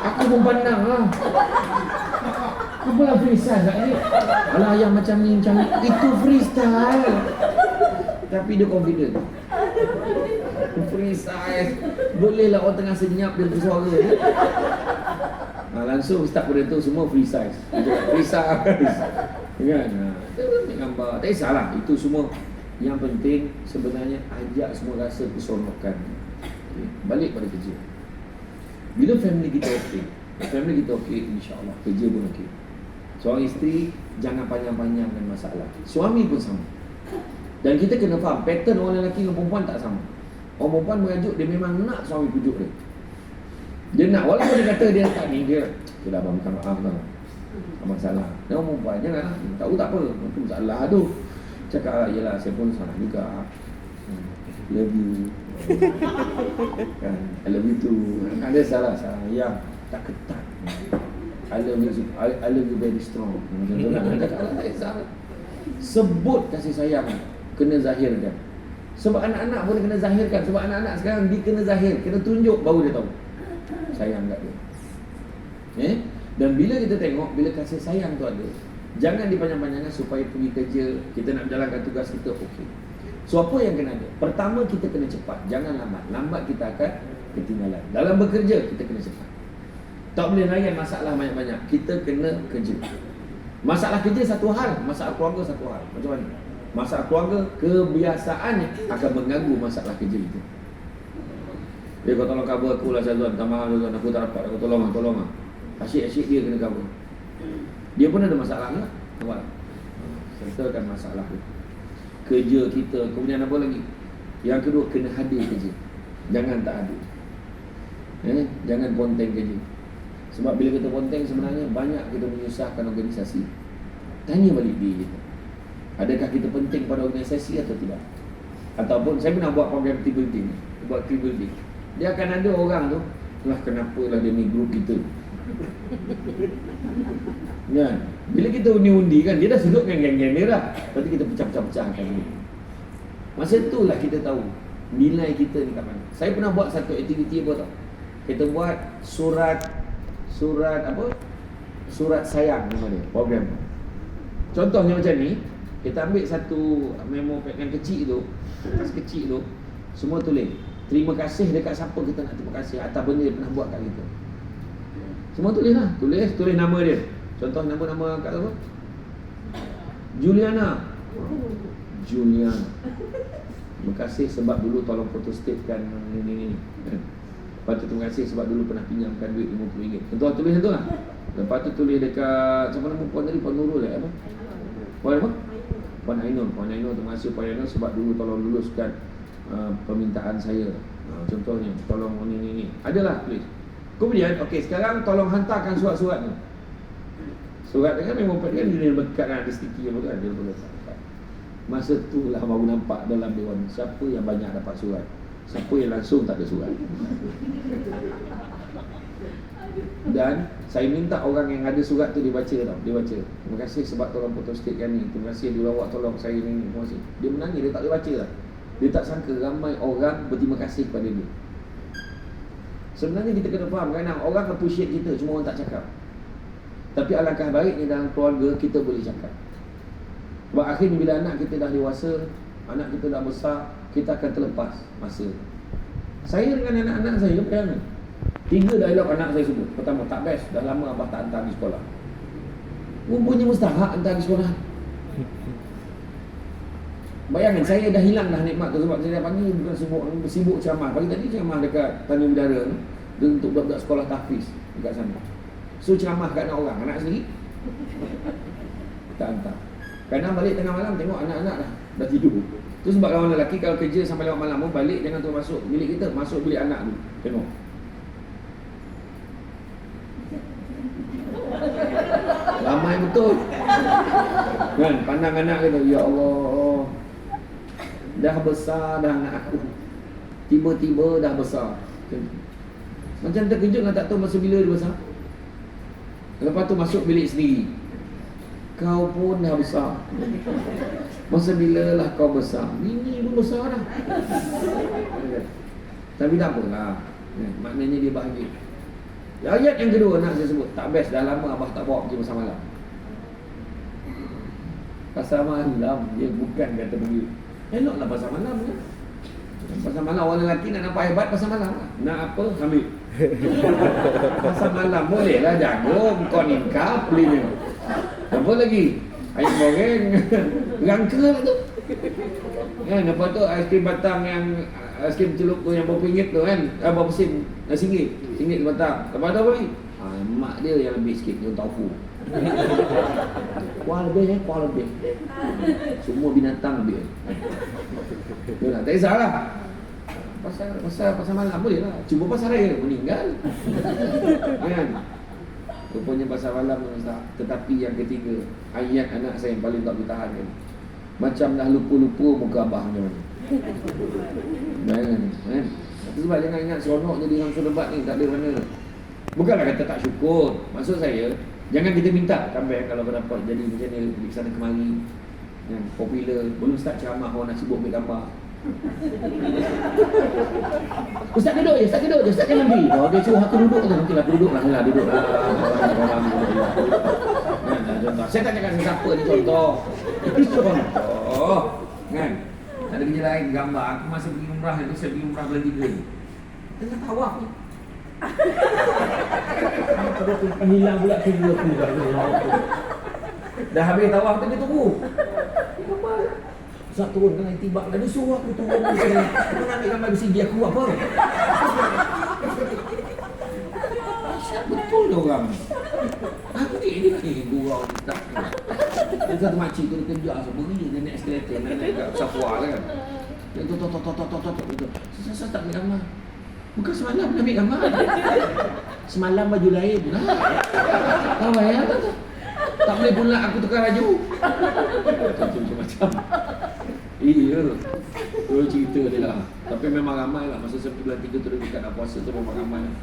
Aku pun pandang lah. Apalah free size kat ni? Alah yang macam ni, itu freestyle. Tapi dia confident. Free size. Bolehlah orang tengah senyap dia bersuara. Langsung start pada tu semua free size. Free size. Kan? Kita ambil gambar. Tak kisahlah. Itu semua. Yang penting sebenarnya ajak semua rasa keseronokan. Okay. Balik pada kerja. Bila family kita okey, family kita okey, insya-Allah kerja pun okey. Seorang isteri jangan panjang-panjangkan masalah. Suami pun sama. Dan kita kena faham pattern orang lelaki dengan perempuan tak sama. Orang perempuan merajuk dia memang nak suami pujuk dia. Dia nak, walaupun dia kata dia tak ni, dia sudah abang minta maaf tau. Masalah. Dan orang perempuan janganlah, tahu tak apa, itu masalah tu. Cakap lah, yelah saya pun salah juga. Love you. Kan, I love you too. Ada salah yang tak ketat. I love you very strong. Macam tu lah. Cakap lah, tak salah. Sebut kasih sayang, kena zahirkan. Sebab anak-anak pun kena zahirkan. Sebab anak-anak sekarang dia kena zahir, kena tunjuk baru dia tahu sayang kat dia. Dan bila kita tengok, bila kasih sayang tu ada, jangan dipanjang-panjangkan supaya pergi kerja, kita nak jalankan tugas kita, okey. So apa yang kena ada? Pertama kita kena cepat, jangan lambat. Lambat kita akan ketinggalan. Dalam bekerja kita kena cepat. Tak boleh layan masalah banyak-banyak. Kita kena kerja. Masalah kerja satu hal, masalah keluarga satu hal. Macam mana? Masalah keluarga kebiasaannya akan mengganggu masalah kerja itu. Dia kau tolong cover aku lah Syazwan, minta maaf Syazwan, aku tak dapat, aku tolong lah. Asyik-asyik dia kena cover. Dia pun ada masalah lah. Nampak? Settlekan masalah tu. Kerja kita, kemudian apa lagi? Yang kedua, kena hadir kerja. Jangan tak hadir. Jangan ponteng kerja. Sebab bila kita ponteng sebenarnya banyak kita menyusahkan organisasi. Tanya balik diri kita, adakah kita penting pada organisasi atau tidak? Ataupun saya pernah buat program team building. Buat team building, dia akan ada orang tu, lah kenapa lah dia ni grup kita. Kan? Bila kita undi-undi kan, dia dah sudut dengan geng-geng dia dah. Lepas tu kita pecah-pecah-pecahkan dia. Masa itulah kita tahu nilai kita ni kat mana. Saya pernah buat satu aktiviti apa tau. Kita buat surat apa? Surat sayang nama dia, program. Contohnya macam ni, kita ambil satu memo pad yang kecil tu, kertas kecil tu, semua tulis terima kasih dekat siapa kita nak terima kasih atas benda dia pernah buat kat kita. Semua tulis lah, tulis nama dia. Contoh nama kat apa? Juliana. Terima kasih sebab dulu tolong fotostatekan ni. Lepas tu terima kasih sebab dulu pernah pinjamkan duit RM50. Contoh tulis tu lah. Lepas tu tulis dekat siapa nama puan tadi? Puan Nurul apa? Puan apa? Puan Ainul. Terima kasih Puan Ainul sebab dulu tolong luluskan permintaan saya. Contohnya tolong ni. Adalah tulis. Kemudian okey, sekarang tolong hantarkan surat-surat ni. Surat kan memang kan dia bekat kan, ada sticky apa kan, dia boleh letak. Masa tu lah baru nampak dalam dewan siapa yang banyak dapat surat, siapa yang langsung tak ada surat. Dan saya minta orang yang ada surat tu dia baca tau. Dia baca, terima kasih sebab tolong fotostatekan ni, terima kasih dulu awak tolong saya ni, terima kasih. Dia menangis, dia tak boleh baca lah. Dia tak sangka ramai orang berterima kasih kepada dia. Sebenarnya kita kena faham, kadang orang appreciate kita, cuma orang tak cakap. Tapi alangkah baiknya dalam keluarga kita boleh cakap. Sebab akhirnya bila anak kita dah dewasa, anak kita dah besar, kita akan terlepas masa. Saya dengan anak-anak saya, bayangkan 3 dialog anak saya sebut. Pertama, tak best, dah lama abah tak hantar pergi sekolah. Rupanya mustahak hantar pergi sekolah. Bayangkan, saya dah hilang dah nikmat tu. Sebab saya dah panggil bukan sibuk ceramah. Pagi tadi ceramah dekat Tanjung Bidara tu, untuk budak-budak sekolah tahfiz dekat sana. So ceramah kat anak orang, anak sendiri tak hantar. Kadang balik tengah malam tengok anak-anak dah tidur. Tu sebab kawan lelaki kalau kerja sampai lewat malam pun balik, jangan tu masuk bilik kita, masuk bilik anak tu. Tengok. Ramai betul. Kan, pandang anak kita, ya Allah, dah besar dah anak aku. Tiba-tiba dah besar. Macam terkejut kan, tak tahu masa bila dia besar. Lepas tu masuk bilik sendiri. Kau pun dah besar. Masa bila lah kau besar? Bini pun besar dah. Tapi tak apalah. Maknanya dia bahagia. Ayat yang kedua nak saya sebut, tak best, dah lama abah tak bawa pergi pasar malam. Pasar malam, dia bukan kata pergi. Eloklah pasar malam kan. Pasar malam orang lelaki nak nampak hebat, pasar malam lah. Nak apa, ambil. Pasar malam boleh lah jagung, konikap, beli. Apa lagi? Ayam goreng, rangka lah tu. Kan, lepas tu aiskrim batang yang aiskrim celup tu yang RM2 tu kan, berapa sen? RM1 batang. Lepas tu apa lagi? Mak dia yang lebih sikit, dia tofu. Kuah lebih. Semua binatang lebih. Yalah, tak kisahlah. Pasar malam boleh lah. Cuba pasar raya meninggal. Kan? Rupanya pasar malam tak. Tetapi yang ketiga, ayat anak saya yang paling tak boleh tahan kan. Macam dah lupa-lupa muka abah macam mana. Kan? Sebab jangan ingat seronok jadi orang Sulebat ni, tak ada mana. Bukanlah kata tak syukur. Maksud saya, jangan kita minta comeback kalau berdapat jadi macam ni, di sana kemari yang popular, belum start ceramah orang nak sibuk ambil gambar. Ustaz duduk je, Ustaz jangan pergi. Kalau dia suruh aku duduk tu, mungkinlah aku duduk lah. Duduk lah. Contoh. Saya tak cakap siapa ni contoh. Itu contoh. Kan? Ada kerja lain, gambar. Aku masa pergi umrah itu, saya pergi umrah bulan 3 ni. Tengah tawaf ni. Hilang pula tiga tu. Dah habis tawaf tadi tunggu. Ustaz turun kan itibak dah, dia suruh aku turun di sini. Aku nak ambil gambar besi dia aku apa? Betul dia orang. Aku ni gurau tak. Ada satu makcik tu dia kerja seberi dia naik eskalator nak naik kat Safwa kan. Itu. Saya tak ambil gambar. Bukan semalam nak ambil gambar. Semalam baju lain. Tahu ya? Tak boleh pula aku tukar baju. Macam-macam. Iya. Itu cerita dia lah. Tapi memang ramai lah. Masa saya bulan 3 tu dekat nak puasa tu memang ramai lah.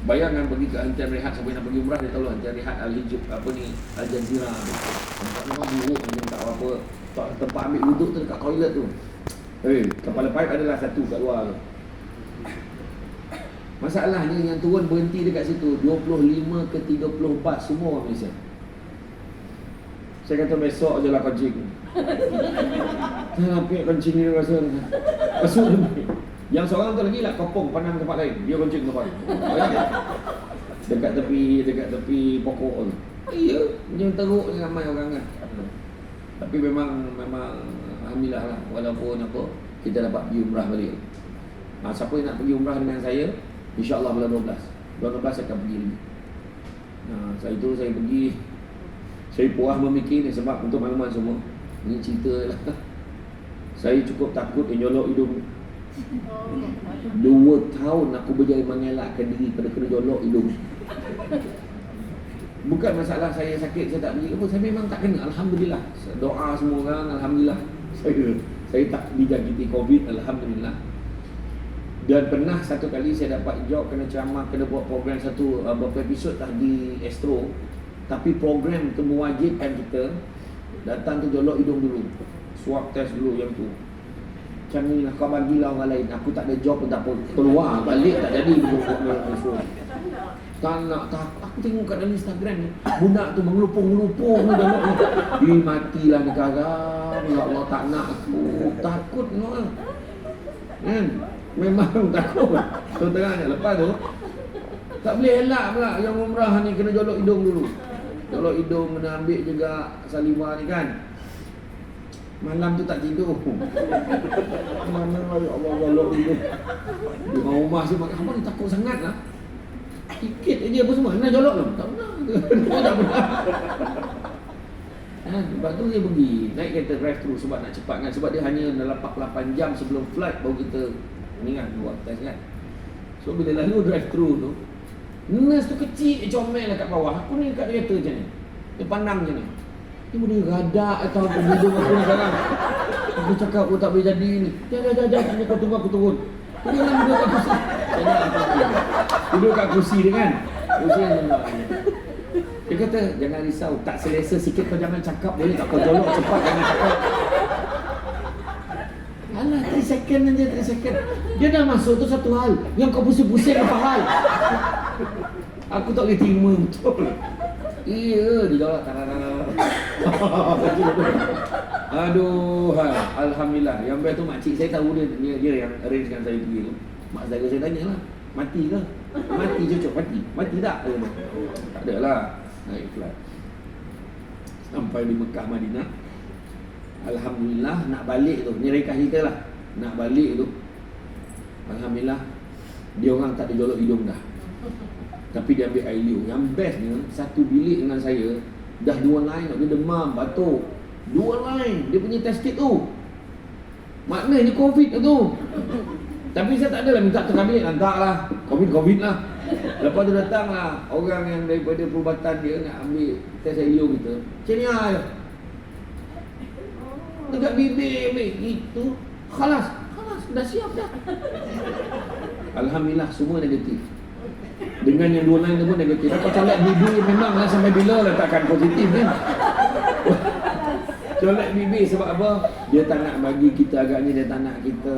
Bayangkan pergi ke Antian Rehat, siapa yang nak pergi umrah dia tahu lah Antian Rehat Al-Hijab apa ni Al Jazeera tu. Tempat memang buruk macam tak apa. Tempat ambil duduk tu dekat toilet tu. Kepala paip adalah satu kat luar tu. Masalahnya yang turun berhenti dekat situ 25 ke 34 semua orang Malaysia. Saya kata besok je lah kencing. Saya nampak kencing ni rasa kasut ni. Yang seorang tu lagi lah kopong pandang tempat lain. Dia kencing tempat. Dekat tepi pokok tu. Iya, macam teruk ni ramai orang kan. Tapi memang alhamdulillah lah, walaupun apa kita dapat pergi umrah balik. Siapa yang nak pergi umrah dengan saya, insya-Allah bulan 12. Bulan 12 saya akan pergi lagi. Saya pergi. Saya puas memikir ni sebab untuk makluman semua. Ini cerita lah. Saya cukup takut nyolok hidung. 2 tahun aku berjaya mengelakkan diri pada kena jolok hidung. Bukan masalah saya sakit, saya tak pergi apa, saya memang tak kena. Alhamdulillah. Doa semua orang, alhamdulillah. Saya tak dijangkiti COVID, alhamdulillah. Dan pernah satu kali saya dapat job kena ceramah, kena buat program beberapa episod di Astro. Tapi program tu mewajibkan kita datang tu jolok hidung dulu. Swab test dulu yang tu. Macam ni lah, kau bagilah orang lain. Aku tak ada job pun tak apa. Keluar balik tak jadi. Tak nak. Aku tengok kat dalam Instagram ni, budak tu mengelupung-ngelupung ni. Matilah negara. Ya Allah, tak nak aku. Takut no. Kan? Memang takut. Terang-terang lepas tu tak boleh elak pula yang umrah ni kena jolok hidung dulu. Jolok hidung, kena ambil juga saliva ni kan. Malam tu tak tidur. Mana ya Allah jolok hidung. Di rumah si mak abang takut sangat lah. Sikit aja apa semua. Nak jolok lah. Tak pernah. Tak pernah. Lepas tu dia pergi naik kereta drive thru sebab nak cepat kan. Sebab dia hanya 8 jam sebelum flight baru kita ni kan buat test kan. So bila lalu drive thru tu, nurse tu kecil comel lah kat bawah. Aku ni kat kereta macam ni. Dia pandang macam ni. Dia boleh radak atau apa hidung aku ni sekarang. Aku cakap aku tak boleh jadi ni. Jangan kau tunggu aku turun. Dia lah duduk kat kursi. Duduk kat kursi dia kan. Kursi yang dia kata jangan risau, tak selesa sikit kau jangan cakap, boleh tak kau jolok cepat jangan cakap. Alah 3 second aja 3 second. Dia dah masuk tu satu hal. Yang kau pusing-pusing apa hal? Aku tak boleh terima betul. Iya, dia jawab aduh, alhamdulillah. Yang best tu makcik saya tahu dia yang arrangekan saya pergi tu. Mak saya tanyalah, mati ke? Mati cocok mati tak? Tak ada lah. Naik flight. Sampai di Mekah Madinah. Alhamdulillah nak balik tu. Ni rekah kita lah. Nak balik tu. Alhamdulillah dia orang tak ada jolok hidung dah. Tapi dia ambil ILU. Yang bestnya satu bilik dengan saya dah 2 line, dia demam, batuk. 2 line dia punya test kit tu. Maknanya COVID tu. Tapi saya tak adalah minta tukar bilik, tak lah. COVID lah. Lepas tu datang lah orang yang daripada perubatan dia nak ambil test ILU kita. Macam ni lah. Dekat bibir ambil itu. Khalas, dah siap dah. Alhamdulillah semua negatif. Dengan yang 2 line tu pun negatif. Kau colek bibir memanglah sampai bila letakkan positif kan. Colek bibir sebab apa? Dia tak nak bagi kita agaknya, dia tak nak kita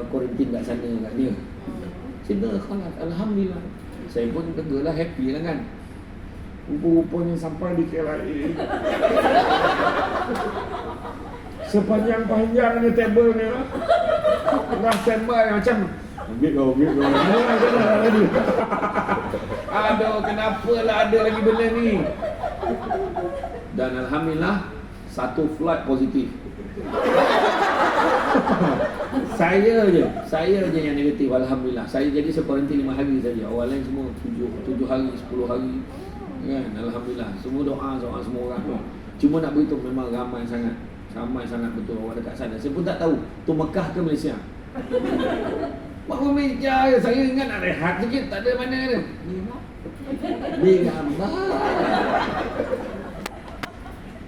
kuarantin kat sana agaknya. Cinta khalas, alhamdulillah. Saya pun tegalah, happy lah kan. Rupa-rupanya sampai di KLIA. Sepanjang-panjangnya table ni lah. Dah standby macam ambil kau. Aduh, kenapa lah ada lagi benda ni? Dan alhamdulillah satu flight positif. Saya je yang negatif, alhamdulillah. Saya jadi sekuarantin 5 hari saja. Orang lain semua 7 hari, 10 hari. Kan, alhamdulillah. Semua doa semua orang. Cuma nak beritahu memang ramai sangat. Ramai sangat betul orang dekat sana. Saya pun tak tahu tu Mekah ke Malaysia. Mak Malaysia, saya ingat nak rehat sikit, tak ada mana dia. Ni gambar.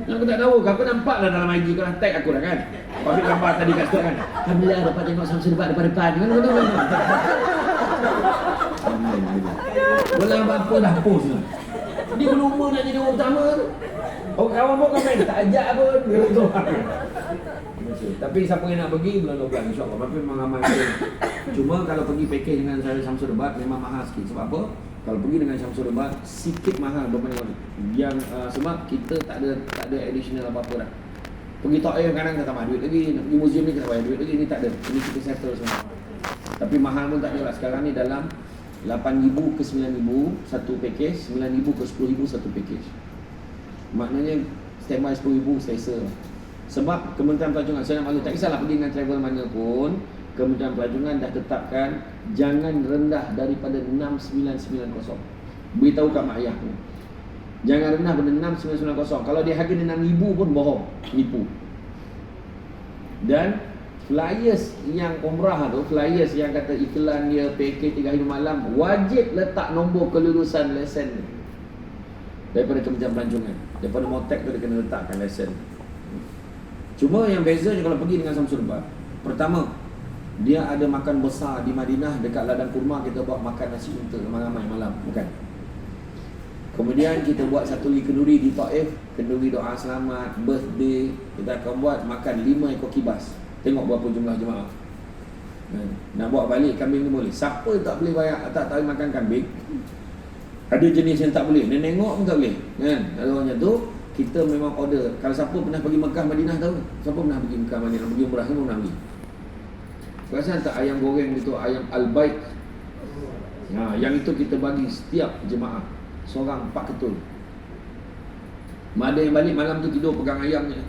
Aku tak tahu, kau nampak dah dalam IG kau dah tag aku dah kan. Kau ambil gambar tadi kat situ kan. Alhamdulillah dapat tengok Samsul debat depan-depan kan. Boleh apa dah post lah. Dia berlumba nak jadi orang pertama tu. Orang kawan pun komen, tak ajak pun. Tapi siapa yang nak pergi bulan 12 insyaAllah. Tapi memang ramai pun. Cuma kalau pergi package dengan saya Samsul Debat memang mahal sikit. Sebab apa? Kalau pergi dengan Samsul Debat sikit mahal berbanding orang. Yang sebab kita tak ada additional apa-apa dah. Pergi Taif kadang tak tambah duit lagi. Nak pergi museum ni kena bayar duit lagi. Ni tak ada. Ini kita settle semua. Tapi mahal pun tak ada lah. Sekarang ni dalam 8,000 ke 9,000 satu package, 9,000 ke 10,000 satu package. Maknanya standby 10,000 selesa. Sebab Kementerian Pelancongan, saya nak maklum, tak kisahlah pergi dengan travel mana pun, Kementerian Pelancongan dah tetapkan jangan rendah daripada 6,990. Beritahu kat mak ayah tu. Jangan rendah daripada 6,990. Kalau dia harga 6,000 pun bohong, nipu. Dan flyers yang umrah tu, flyers yang kata iklan dia package 3 hari 2 malam, wajib letak nombor kelulusan lesen dia. Daripada Kementerian Pelancongan, daripada Motek tu dia kena letakkan lesen. Cuma yang bezanya kalau pergi dengan Samsul Debat, pertama, dia ada makan besar di Madinah dekat ladang kurma, kita buat makan nasi unta ramai-ramai malam, bukan. Kemudian kita buat satu lagi kenduri di Taif, kenduri doa selamat, birthday, kita akan buat makan 5 ekor kibas. Tengok berapa jumlah jemaah. Nak bawa balik kambing ni boleh. Siapa tak boleh bayar, tak tahu makan kambing. Ada jenis yang tak boleh, dia nengok pun tak boleh kan. Kalau macam tu, kita memang order. Kalau siapa pernah pergi Mekah Madinah tahu? Siapa pernah pergi Mekah Madinah? Pergi umrah semua pernah pergi. Perasan tak ayam goreng itu, ayam al-baik. Yang itu kita bagi setiap jemaah seorang 4 ketul. Ada yang balik malam tu tidur pegang ayam je.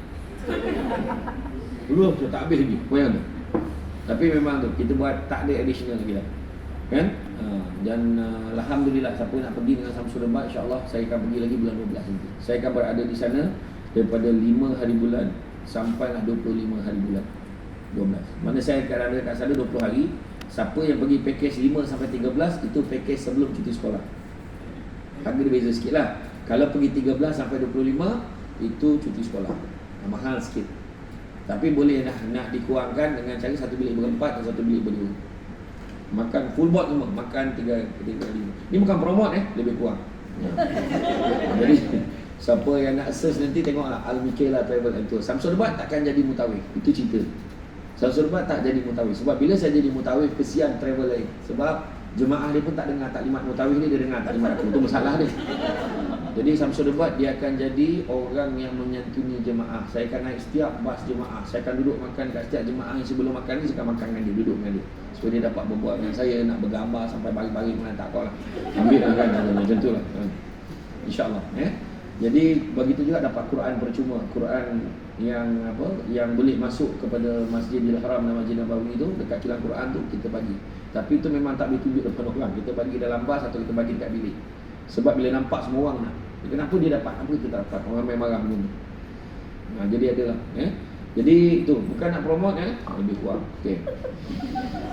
Dulu tak habis lagi, bayang tu. Tapi memang tu, kita buat tak ada additional lagi lah. Kan? Dan Alhamdulillah, siapa nak pergi dengan Samsul Debat, insyaAllah saya akan pergi lagi bulan 12 nanti. Saya akan berada di sana daripada 5 hari bulan sampailah 25 hari bulan 12. Mana saya akan ada kat sana 20 hari. Siapa yang pergi package 5 sampai 13, itu package sebelum cuti sekolah. Harga dia beza sikit lah. Kalau pergi 13 sampai 25, itu cuti sekolah. Mahal sikit. Tapi boleh nak dikurangkan dengan cara satu bilik berempat atau satu bilik berdua. Makan full board semua, makan 3 kali. Ni bukan promote lebih kurang. Jadi siapa yang nak search nanti tengoklah Al-Mikela Travel and Tour. Samsul Debat takkan jadi mutawif. Itu cerita. Samsul Debat tak jadi mutawif. Sebab bila saya jadi mutawif, kesian travel lain. Sebab jemaah dia pun tak dengar taklimat mutawif ni, dia dengar taklimat aku. Itu masalah dia. Jadi Samsul Debat dia akan jadi orang yang menyantuni jemaah. Saya akan naik setiap bas jemaah. Saya akan duduk makan kat setiap jemaah yang sebelum makan ni, saya akan makan dengan dia, duduk dengan dia. Supaya dia dapat berbual dengan saya, nak bergambar sampai pagi-pagi mana tak tahu lah. Ambil lah kan, macam tu lah. InsyaAllah. Jadi begitu juga dapat Quran percuma. Quran yang yang boleh masuk kepada Masjidil Haram dan Masjid Nabawi tu, dekat kilang Quran tu kita bagi. Tapi itu memang tak boleh tunjuk depan orang. Kita bagi dalam bas atau kita bagi dekat bilik. Sebab bila nampak semua orang nak, kenapa dia dapat, apa kita tak dapat? Orang memang marah macam tu. Jadi adalah jadi itu bukan nak promote lebih kurang. Okey.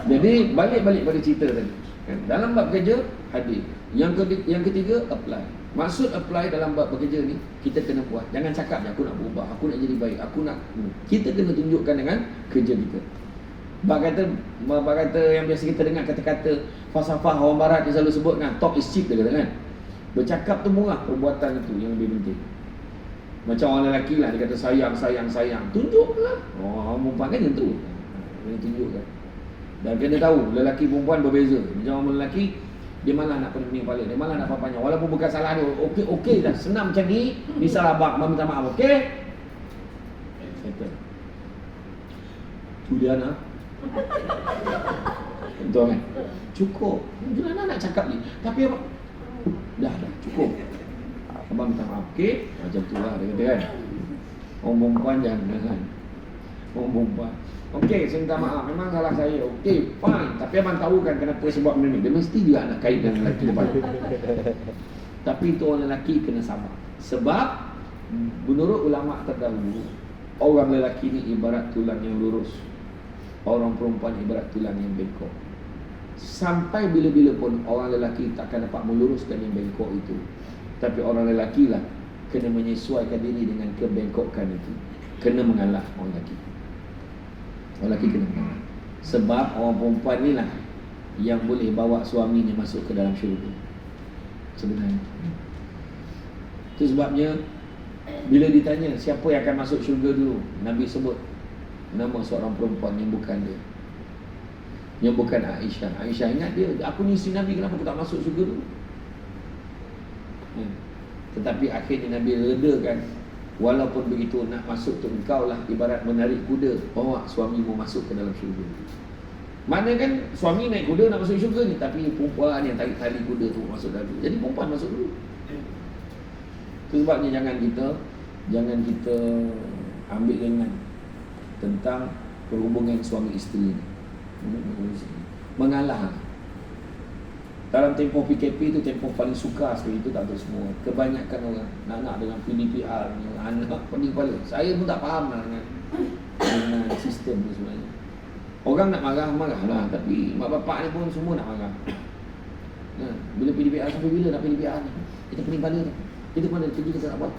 Jadi balik pada cerita tadi. Dalam bab kerja hadir. Yang ketiga apply. Maksud apply dalam bab bekerja ni, kita kena buat. Jangan cakap je aku nak berubah, aku nak jadi baik, aku nak. Kita kena tunjukkan dengan kerja kita. Bab kata yang biasa kita dengar kata-kata falsafah orang barat dia selalu sebut kan, talk is cheap dia kata kan. Bercakap tu murah, perbuatan itu yang lebih penting. Macam orang lelaki lah, dia kata sayang. Tunjuklah. Orang perempuan kan macam tu. Kena tunjukkan. Dan kena tahu, lelaki perempuan berbeza. Macam orang lelaki, dia malah nak pening kepala, dia malah nak apa-apanya. Walaupun bukan salah dia, okey dah, senang macam ni, salah abang, minta maaf, okey? Settle. Juliana. Betul kan? Cukup. Juliana nak cakap ni. Tapi apa? Dah, cukup. Abang minta maaf, okey? Macam tu lah, dia kata kan. Orang perempuan jangan. Orang perempuan. Okey, saya minta maaf, memang salah saya. Okey, fine. Tapi abang tahu kan kenapa sebab benda ni. Dia mesti juga nak kait dengan lelaki depan. Tapi itu orang lelaki kena sabar. Sebab menurut ulama terdahulu, Orang lelaki ni ibarat tulang yang lurus, orang perempuan ibarat tulang yang bengkok. Sampai bila-bila pun orang lelaki takkan dapat meluruskan yang bengkok itu. Tapi orang lelaki lah kena menyesuaikan diri dengan kebengkokan itu. Kena mengalah orang lelaki. Orang lelaki kena mengalah. Sebab orang perempuan ni lah yang boleh bawa suaminya masuk ke dalam syurga sebenarnya. Itu sebabnya bila ditanya siapa yang akan masuk syurga dulu, Nabi sebut nama seorang perempuan yang bukan dia, yang bukan Aisyah. Aisyah ingat dia, aku ni isteri Nabi, kenapa aku tak masuk syurga dulu? Tetapi akhirnya Nabi redakan, walaupun begitu nak masuk tu engkau lah ibarat menarik kuda, bawa suamimu masuk ke dalam syurga. Mana kan suami naik kuda nak masuk syurga ni, tapi perempuan yang tarik tali kuda tu masuk dalam. Jadi perempuan masuk dulu. Itu sebabnya jangan kita ambil ringan tentang perhubungan suami isteri ni. Mengalah. Dalam tempoh PKP tu tempoh paling sukar sekali, itu tak tahu semua. Kebanyakan orang nak dengan PDPR ni, anak pening kepala. Saya pun tak faham lah dengan sistem tu sebenarnya. Orang nak marah lah, tapi mak bapak ni pun semua nak marah. Bila PDPR, sampai bila nak PDPR ni? Kita pening kepala ni. Kita mana kerja kita nak buat?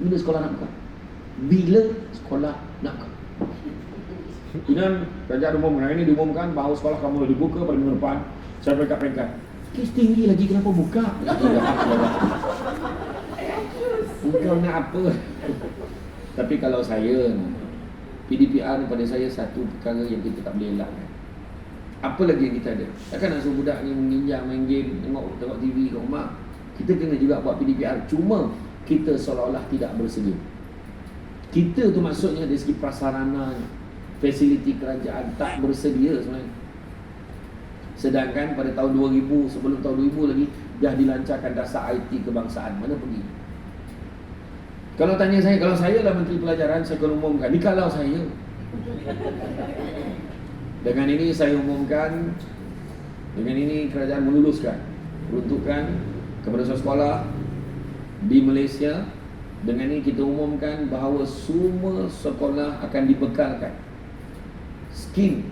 Bila sekolah nak buka? Bila sekolah nak buka? Kemudian kerajaan umumkan, hari ini diumumkan bahawa sekolah kamu boleh dibuka pada minggu depan. Saya peringkat-peringkat, kes tinggi lagi, kenapa buka? Engkau nak apa? Tapi kalau saya, PDPR pada saya satu perkara yang kita tak boleh elakkan. Apa lagi yang kita ada? Takkan nak suruh budak ni menginjak, main game, tengok TV kat rumah. Kita kena juga buat PDPR. Cuma kita seolah-olah tidak bersedia. Kita tu maksudnya dari segi prasarana, fasiliti kerajaan tak bersedia sebenarnya. Sedangkan pada tahun 2000, sebelum tahun 2000 lagi, dah dilancarkan dasar IT kebangsaan. Mana pergi? Kalau tanya saya, kalau saya lah Menteri Pelajaran, saya akan umumkan. Ni kalau saya. Dengan ini saya umumkan, dengan ini kerajaan meluluskan peruntukan kepada sekolah di Malaysia. Dengan ini kita umumkan bahawa semua sekolah akan dibekalkan skim.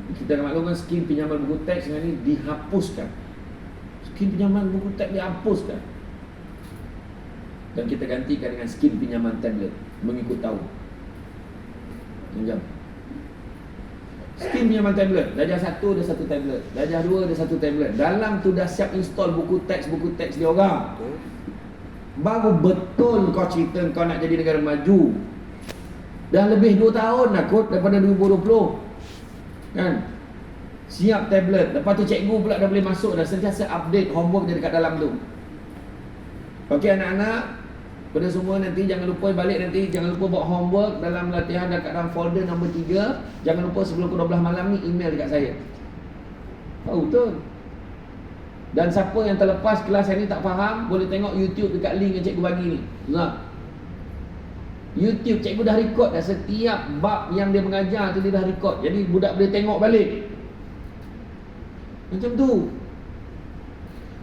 Kita nak maklumkan skim pinjaman buku teks dengan ini dihapuskan. Skim pinjaman buku teks dihapuskan. Dan kita gantikan dengan skim pinjaman tablet mengikut tahun. Jom. Skim pinjaman tablet, darjah 1 ada satu tablet, darjah 2 ada satu tablet. Dalam tu dah siap install buku teks dia orang. Baru betul kau cerita kau nak jadi negara maju. Dah lebih 2 tahun dah kot daripada 2020. Kan? Siap tablet. Lepas tu cikgu pula dah boleh masuk, dah sentiasa update homework dia dekat dalam tu. Okey anak-anak, pada semua nanti jangan lupa balik nanti, jangan lupa buat homework dalam latihan dekat dalam folder nombor 3. Jangan lupa sebelum pukul 12 malam ni email dekat saya. Tahu betul. Dan siapa yang terlepas kelas hari ni tak faham, boleh tengok YouTube dekat link yang cikgu bagi ni. Nah. YouTube cikgu dah record dah, setiap bab yang dia mengajar tu dia dah record. Jadi budak boleh tengok balik. Macam tu.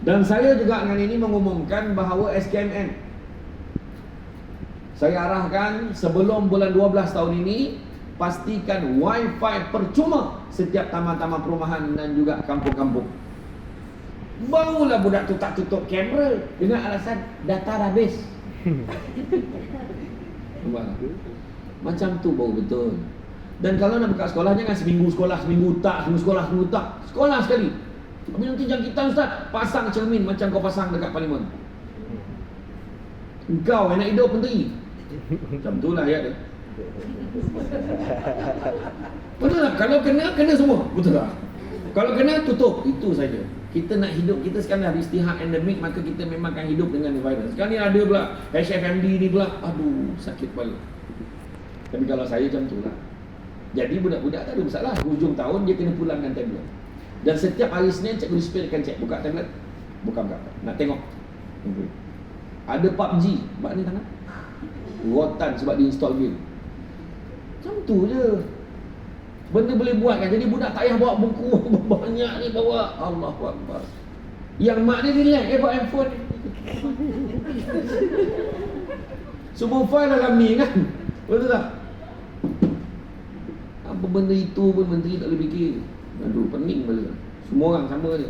Dan saya juga dengan ini mengumumkan bahawa SKMN, saya arahkan sebelum bulan 12 tahun ini, pastikan Wi-Fi percuma setiap taman-taman perumahan dan juga kampung-kampung. Barulah budak tu tak tutup kamera dengan alasan data dah habis. Macam tu baru betul. Dan kalau nak buka sekolah, jangan seminggu sekolah, seminggu tak, seminggu sekolah, seminggu tak. Sekolah sekali. Tapi nanti jangkitan ustaz, pasang cermin macam kau pasang dekat parlimen. Engkau yang nak hidup menteri. Macam tu lah ayat dia. Betul tak? Kalau kena semua. Betul tak? Kalau kena, tutup. Itu saja. Kita nak hidup, kita sekarang dah istihad endemik, maka kita memang akan hidup dengan virus. Sekarang ni ada pula HFMD ni pula. Aduh, sakit kepala. Tapi kalau saya macam tu lah. Jadi budak-budak tak ada masalah. Hujung tahun dia kena pulangkan tablet. Dan setiap hari Senin cikgu displaykan cek, buka tablet. Buka. Nak tengok. Ada PUBG. Bak ni tangan. Rotan sebab dia install game. Macam tu je. Benda boleh buat kan. Jadi budak tak payah bawa buku banyak ni bawa. Allahuakbar. Yang mak dia relax bawa handphone. Semua file dalam ni kan. Betul tak? Apa benda itu pun menteri tak boleh fikir. Aduh, pening balik. Semua orang sama je.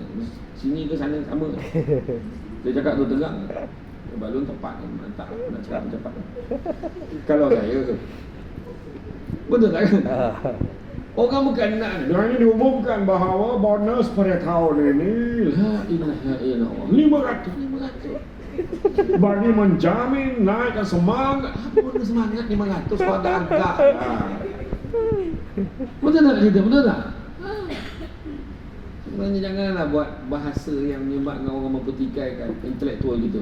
Sini ke sana sama. Dia cakap tu terang. Balon tepat, mantap. Nak cakap cepat. Kalau saya ke, betul tak kan? Orang bukan nak. Dan ini diumumkan bahawa bonus pada tahun ini la ilaha illallah 500. Bagi menjamin naikkan semangat. Apa benda semangat 500 kalau tak angkat. Betul tak cerita? Betul tak? Sebenarnya janganlah buat bahasa yang menyebabkan orang mempertikaikan intelektual gitu.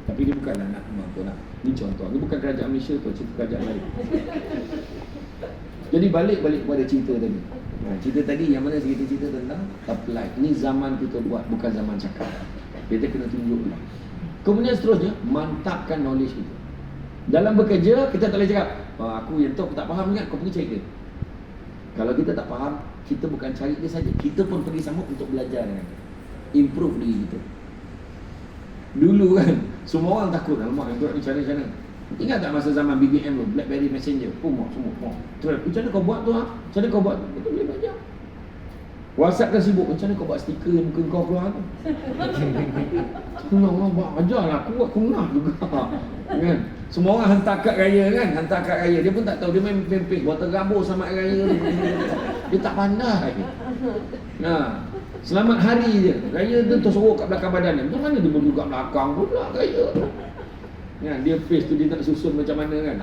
Tapi dia bukanlah nak apa. Ini contoh. Ini bukan kerajaan Malaysia tu, cerita kerajaan lain. Jadi balik pada cerita tadi. Cerita tadi yang mana kita cerita tentang apply. Ini zaman kita buat, bukan zaman cakap. Kita kena tunjuk dulu. Kemudian seterusnya, mantapkan knowledge kita. Dalam bekerja, kita tak boleh cakap, aku yang tu aku tak faham ingat, kau pergi cari dia. Kalau kita tak faham, kita bukan cari dia saja. Kita pun pergi sama untuk belajar dengan dia. Improve diri kita. Dulu kan, semua orang takut, alamak, yang buat macam mana. Ingat tak masa zaman BBM tu, BlackBerry Messenger, semua. Macam mana kau buat tu? Macam mana kau buat tu? Kita boleh belajar. WhatsApp kan sibuk, macam mana kau buat stiker muka kau keluar tu? Tolong buat ajarlah, aku nak juga. Kan? Semua orang hantar kad raya kan, dia pun tak tahu, dia main pempek, buat tergabur selamat raya tu. Dia tak pandai. Nah, selamat hari je. Raya tu tersorok kat belakang badan dia. Macam mana dia boleh kat belakang pula raya tu? Kan, dia face tu dia nak susun macam mana kan.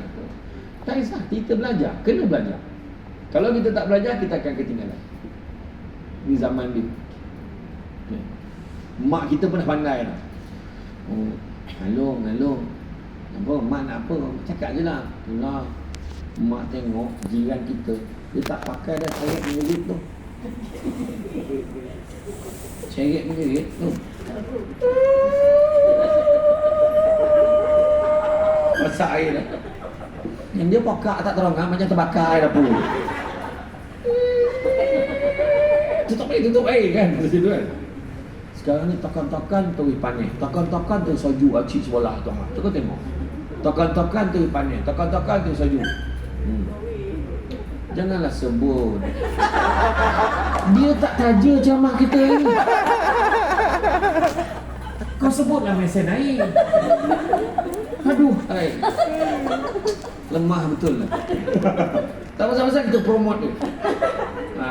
Tak kisah, kita belajar, kena belajar. Kalau kita tak belajar, kita akan ketinggalan. Ni zaman dia. Mak kita pun dah pandai dah. Ngalung. Apa, mak nak apa? Cakap je lah. Itulah, mak tengok jiran kita, dia tak pakai dah seret mengerit tu. Seret mengerit tu. Masak air dah. Yang dia pokak tak teronggang macam terbakar air dapur. Tutup air kan macam tu kan. Sekarang ni tokan-tokan terus panas. Tokan-tokan terus soju acik sebelah tu. Tu kau tengok. Tokan-tokan terus panas. Tokan-tokan terus soju. Janganlah sebut. Dia tak taja ceramah kita ni. Kau sebutlah mesin air. Aduh, hai. Lemah betul lah. Tak pasal-pasal kita promote dia.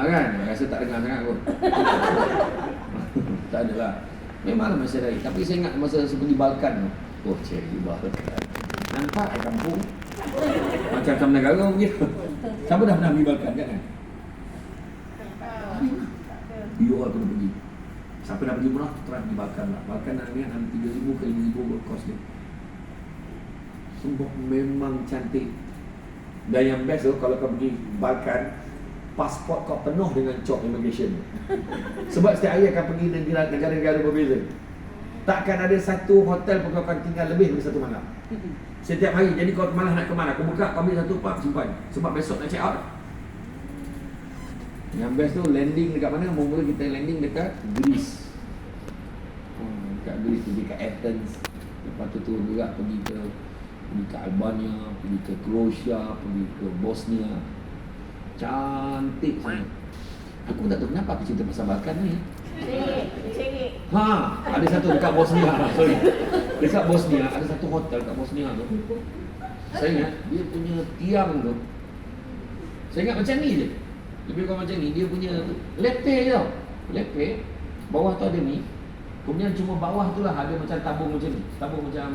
Kan, rasa tak dengar sangat kot. Tak adalah. Memanglah mesin air. Tapi saya ingat masa seperti Balkan tu. Oh, ceri Balkan. Nampak kat kampung. Macam kampung negara begitu. Siapa dah pernah pergi Balkan kan? You all kena pergi. Siapa dah pergi murah, terang pergi Balkan lah. Balkan nak ingat 3,000 ke 5,000 buat kos dia. Sungguh memang cantik. Dan yang best tu, kalau kau pergi Balkan, pasport kau penuh dengan cop immigration. Sebab setiap hari akan pergi negara-negara berbeza. Takkan ada satu hotel pun kau akan tinggal lebih dari 1 malam. Setiap hari. Jadi kau malah nak ke mana, kau buka, kau ambil satu pub, simpan. Sebab besok nak check out. Yang best tu landing dekat mana? Mula-mula kita landing dekat Greece. Dekat Greece, pergi kat Athens. Lepas tu turun juga pergi ke Albania, pergi ke Croatia, pergi ke Bosnia. Cantik sangat. Aku tak tahu kenapa aku cerita pasal Balkan ni. Cengik. Ada satu dekat Bosnia. Sorry. Dekat Bosnia ada satu hotel kat Bosnia tu. Saya ingat dia punya tiang tu. Saya ingat macam ni je. Lebih kurang macam ni. Dia punya lepeh je tau. Lepeh. Bawah tu ada ni. Kemudian cuma bawah tu lah ada macam tabung macam ni. Tabung macam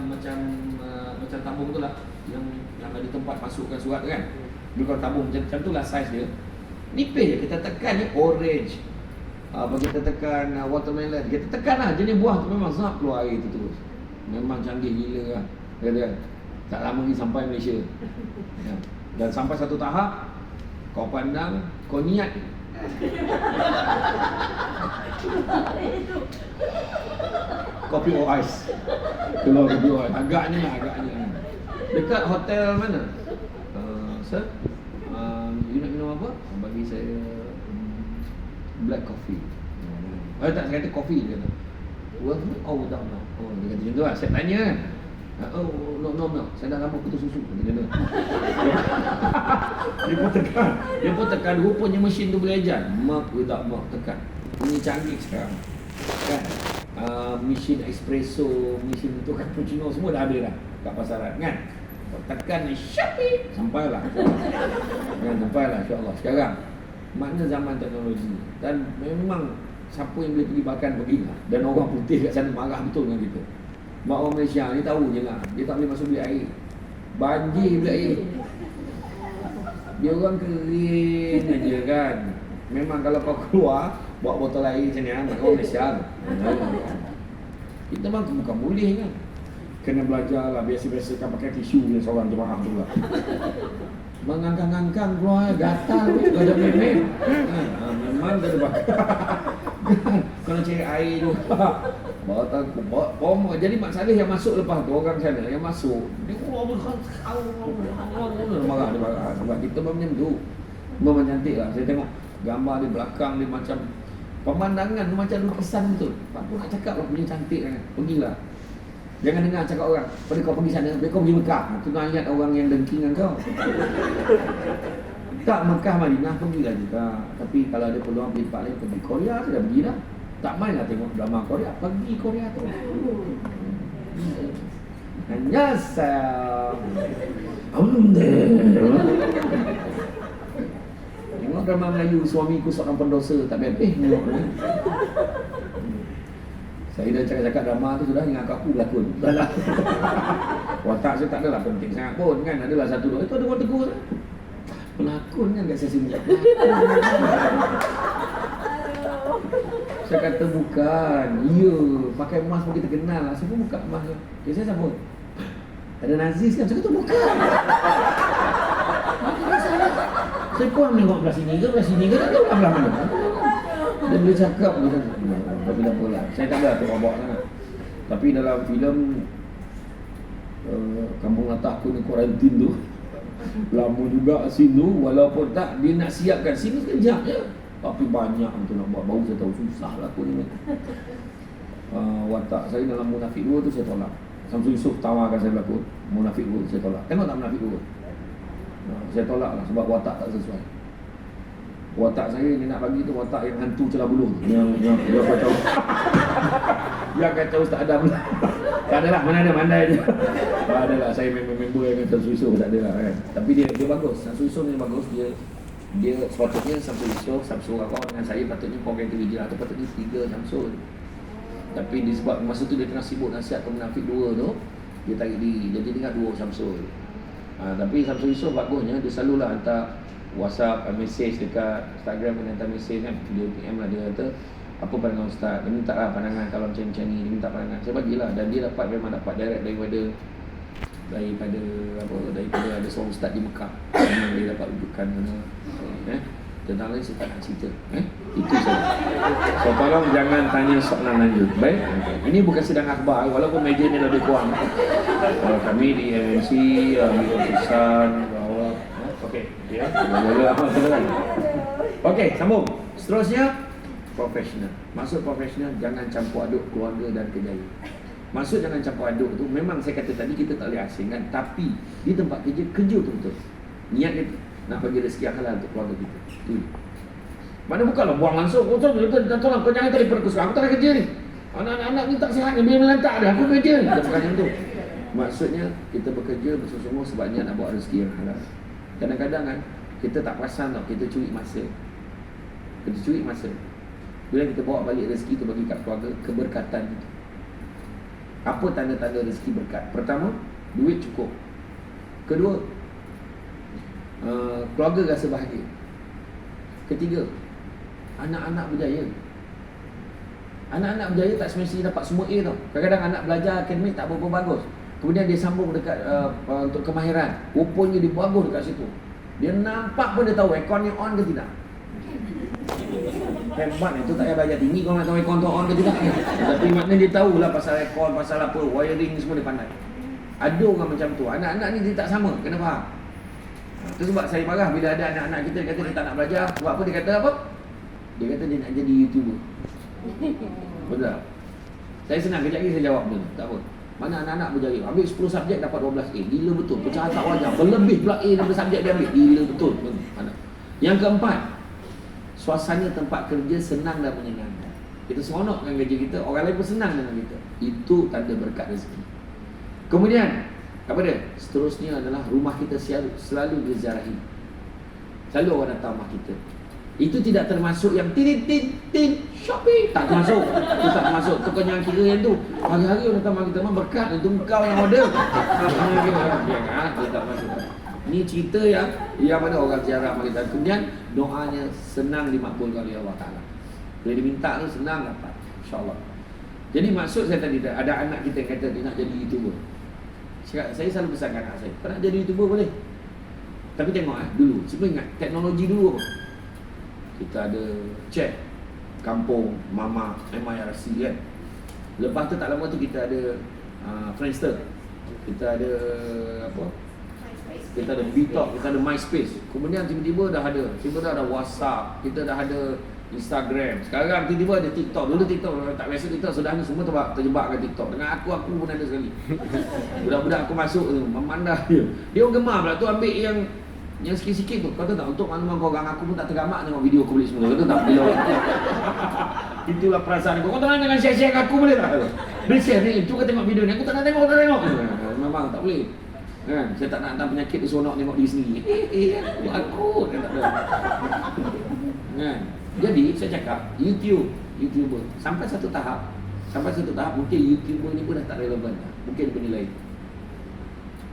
tabung tu lah. Yang ada tempat masukkan surat tu kan. Lebih kurang tabung macam tu lah size dia. Nipis je. Kita tekan ni orange. Kita tekan watermelon. Kita tekan lah. Jenis buah tu memang zap keluar air tu terus. Memang canggih gila lah. Kata kan. Tak lama ni sampai Malaysia. Ya. Dan sampai satu tahap, kau pandang, kau niat. Kopi or ice. Keluar kopi or ice. Agaknya. Dekat hotel mana? Sir? You nak minum apa? Bagi saya black coffee. Tak, saya kata coffee dia kata. Oh, tak. Oh, dia kata macam tu lah. Saya tanya kan. No. Saya dah lama putus susu. Dia kata. Dia pun tekan. Rupanya mesin tu boleh ajar. Mak tak mak tekan. Ini canggih sekarang. Kan? Mesin espresso, mesin tu cappuccino semua dah ada dah kat pasaran kan. Tekan Shopee sampailah. Kan sampailah insya-Allah. Sekarang makna zaman teknologi dan memang siapa yang boleh pergi makan pergilah. Dan orang putih kat sana marah betul dengan kita. Mak orang Malaysia ni tahu je lah. Dia tak boleh masuk bilik air. Banjir bilik air. Dia orang kering aja kan. Memang kalau kau keluar bawa botol air macam ni mak orang Malaysia. Kita bang bukan boleh kan. Kena belajar lah biasa-biasa kan pakai tisu yang seorang jemaah tu lah. Mengangkang-angkang keluar gatal tak ada main-main. Memang tak ada bakar. Kalau cari air tu bawa takut bawa jadi Mak Saleh yang masuk lepas tu orang sana yang masuk dia keluar marah dia marah sebab kita macam tu memang cantik lah. Saya tengok gambar di belakang dia macam pemandangan macam lukisan betul. Apa nak cakap lah punya cantik kan. Pergilah. Jangan dengar cakap orang. Pada kau pergi sana, kau pergi Mekah. Tu nak lihat orang yang dengki dengan kau. Tak Mekah Madinah pergilah juga. Tapi kalau ada peluang pergi tempat lain, pergi Korea sudah pergi dah. Tak main lah tengok drama Korea. Pergi Korea tu. Annyeonghaseyo. Tengok drama Melayu, suamiku seorang pendosa tak habis saya dah cakap-cakap drama tu sudah ingat aku berlakon. Dah lah. Watak saya tak adalah penting sangat pun kan. Adalah satu dua. Itu ada orang tegur saya. Pelakon kan kat sesi minyak. Saya kata bukan. Ya, pakai emas pun kita kenal lah. Siapa buka emas tu? Okay, saya siapa? Ada Naziz kan? Saya kata bukan. Saya pun menengok belah sini ke, belah sini ke, tak tahu belah mana. Dia boleh cakap je kan. Tapi tak apalah. Saya tak ada tu bawa sangat. Tapi dalam filem Kampung Latak Aku ni kuarantin tu lama juga scene tu. Walaupun tak dia nak siapkan scene sekejap je. Tapi banyak tu nak buat. Baru saya tahu susah lah aku ni. Watak saya dalam Munafik 2 tu saya tolak. Samsul Yusof tawarkan saya berlakon Munafik 2 saya tolak. Tengok tak Munafik 2? Saya tolak lah sebab watak tak sesuai. Watak saya ni nak bagi tu watak yang hantu celah buluh. Yang kacau. Yang kacau Ustaz Adam. Tak adalah, mana ada mandai je. Tak adalah, saya member yang Samsul Yusof tak adalah kan. Tapi dia bagus. Samsul Yusof ni bagus. Dia sepatutnya Samsul Yusof, Samsul Rakau dengan saya patutnya Komentator Hijrah tu patutnya 3 Samsul. Tapi disebab masa tu dia tengah sibuk nasihat ke Munafik 2 tu, dia tarik diri. Jadi tinggal 2 Samsul. Tapi Samsul Yusof bagusnya dia selalulah hantar WhatsApp, message dekat Instagram, dia hantar message kan, dia PM lah, dia kata apa pandangan Ustaz, dia minta lah pandangan kalau macam ni, dia minta pandangan, saya bagilah. Dan dia memang dapat direct daripada ada seorang Ustaz di Mekah. Memang dia dapat rujukan tentang lain saya tak nak cerita. Itu saja. So tolong jangan tanya soalan lanjut. Baik. Ini bukan sedang akhbar walaupun meja ni lebih kurang. Kalau kami di MNC ambil keputusan bahawa okey, ya. Okey, sambung. Seterusnya profesional. Maksud profesional jangan campur aduk keluarga dan kerjaya. Maksud jangan campur aduk tu memang saya kata tadi kita tak boleh asingkan, tapi di tempat kerja betul-betul. Niat dia nak bagi rezeki yang halal untuk keluarga kita. Tu. Mana bukanlah buang langsung. Kau tolong kau jangan tarik perkus. Aku tak ada kerja ni. Anak-anak ni tak sihat ni, biar melantak dah. Aku kerja ni. Bukan macam tu. Maksudnya kita bekerja bersungguh-sungguh sebab niat nak buat rezeki yang halal. Kadang-kadang kan kita tak perasan tau, kita curi masa. Bila kita bawa balik rezeki tu bagi kat keluarga, keberkatan itu. Apa tanda-tanda rezeki berkat? Pertama, duit cukup. Kedua, keluarga rasa bahagia. Ketiga, anak-anak berjaya. Anak-anak berjaya tak semestinya dapat semua A tau. Kadang-kadang anak belajar akademik tak berapa bagus, kemudian dia sambung dekat untuk kemahiran. Rupanya dia bagus dekat situ. Dia nampak pun dia tahu aircon ni on ke tidak. Hebat itu, tak payah belajar tinggi kalau nak tahu aircon tu on ke tidak. Tapi maknanya dia tahulah pasal aircon, pasal apa, wiring semua dia pandai. Ada orang macam tu. Anak-anak ni dia tak sama, kena faham. Itu sebab saya marah bila ada anak-anak kita kata dia tak nak belajar. Sebab apa? Dia kata apa? Dia kata dia nak jadi YouTuber. Betul tak? Saya senang, kejap lagi saya jawab tu. Tak apa. Mana anak-anak berjaya, ambil 10 subjek dapat 12 A. Gila betul, pecahan tak wajar. Berlebih pula A daripada subjek dia ambil. Gila betul. Yang keempat, suasana tempat kerja senang dan menyenangkan. Kita seronok dengan kerja kita, orang lain pun senang dengan kita. Itu tanda berkat rezeki. Kemudian, apa dia? Seterusnya adalah rumah kita selalu diziarahi. Selalu orang datang rumah kita. Itu tidak termasuk yang tin shopping, tak termasuk. Itu tak termasuk. Itu yang kira yang tu. Hari-hari orang datang rumah kita, memang berkat itu engkau yang order. Dia tak masuk. Ini cerita yang mana orang ziarah rumah kita. Kemudian doanya senang dimakbulkan oleh Allah Taala. Bila diminta tu senang dapat, insya-Allah. Jadi maksud saya tadi, ada anak kita yang kata dia nak jadi YouTuber. Saya selalu pesankan anak saya, kau nak jadi YouTuber boleh. Tapi tengok dulu, cuba ingat teknologi dulu apa? Kita ada chat kampung, mama, MIRC kan. Lepas tu tak lama tu kita ada Friendster. Kita ada apa? Kita ada BeeTalk, kita ada MySpace. Kemudian tiba-tiba dah ada WhatsApp, kita dah ada Instagram. Sekarang tiba-tiba ada TikTok. Dulu TikTok tak biasa, TikTok sudah ni semua terjebak ke TikTok. Dengan aku pun ada sekali. Budak-budak aku masuk tu memandang dia. Dia orang gemar pula tu ambil yang sikit-sikit tu. Kau tahu tak, untuk makluman kau orang, aku pun tak tergamak tengok video aku balik semua. Kau tahu tak? Itulah perasaan aku. Kau tak nak jangan share-share kat aku boleh tak? Dia share ni, cuba tengok video ni. Aku tak nak tengok. Memang tak boleh. Kan? Saya tak nak hantar penyakit dia seronok tengok diri sendiri. Aku tak ada. Kan? Jadi saya cakap YouTuber sampai satu tahap mungkin YouTuber ni pun dah tak relevan dah. Mungkin benda lain.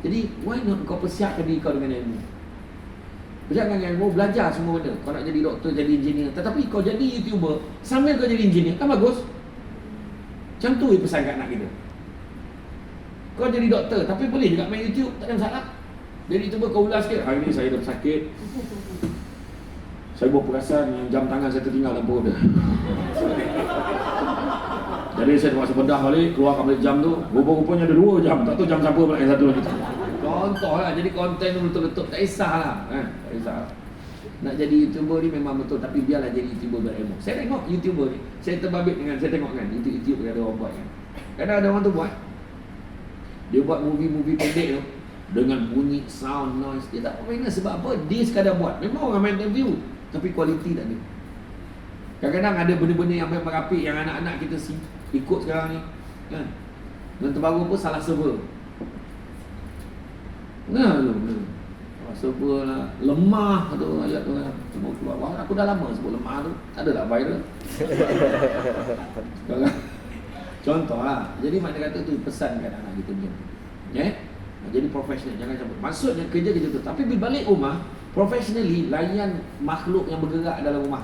Jadi why not kau persiapkan diri kau dengan ilmu. Persiapkan dengan ilmu, belajar semua benda. Kau nak jadi doktor, jadi engineer, tetapi kau jadi YouTuber sambil kau jadi engineer, kan bagus. Macam tu pesan kat anak kita. Kau jadi doktor tapi boleh juga main YouTube, tak ada masalah. Jadi YouTuber kau ulas sikit, hari ni saya dah sakit. Saya buat perasan yang jam tangan saya tertinggal dalam perut dia. Jadi saya terpaksa bedah balik, keluarkan balik jam tu. Rupa-rupanya ada 2 jam, tak tahu jam siapa pula yang satu lagi. Contoh lah, jadi konten tu betul-betul tak kisahlah kan? Tak kisah. Nak jadi YouTuber ni memang betul, tapi biarlah jadi YouTuber berilmu. Saya tengok YouTuber ni, saya terbabit dengan saya tengok kan YouTube ada orang buat kan. Kadang ada orang tu buat, dia buat movie pendek tu dengan bunyi, sound, noise. Dia tak profesional sebab apa? Dia sekadar buat. Memang orang main review, tapi kualiti tak ada. Kadang-kadang ada benda-benda yang memang apik yang anak-anak kita ikut sekarang ni kan. Dan terbaru pun salah server. Server lah, lemah tu ayat tu kan. Semua keluar. Wah, aku dah lama sebut lemah tu. Tak adalah viral. Sekarang contoh lah. Jadi makna kata tu pesan kat anak kita ni. Jadi profesional, jangan campur. Maksudnya kerja tu. Tapi bila balik rumah, professionally layan makhluk yang bergerak dalam rumah.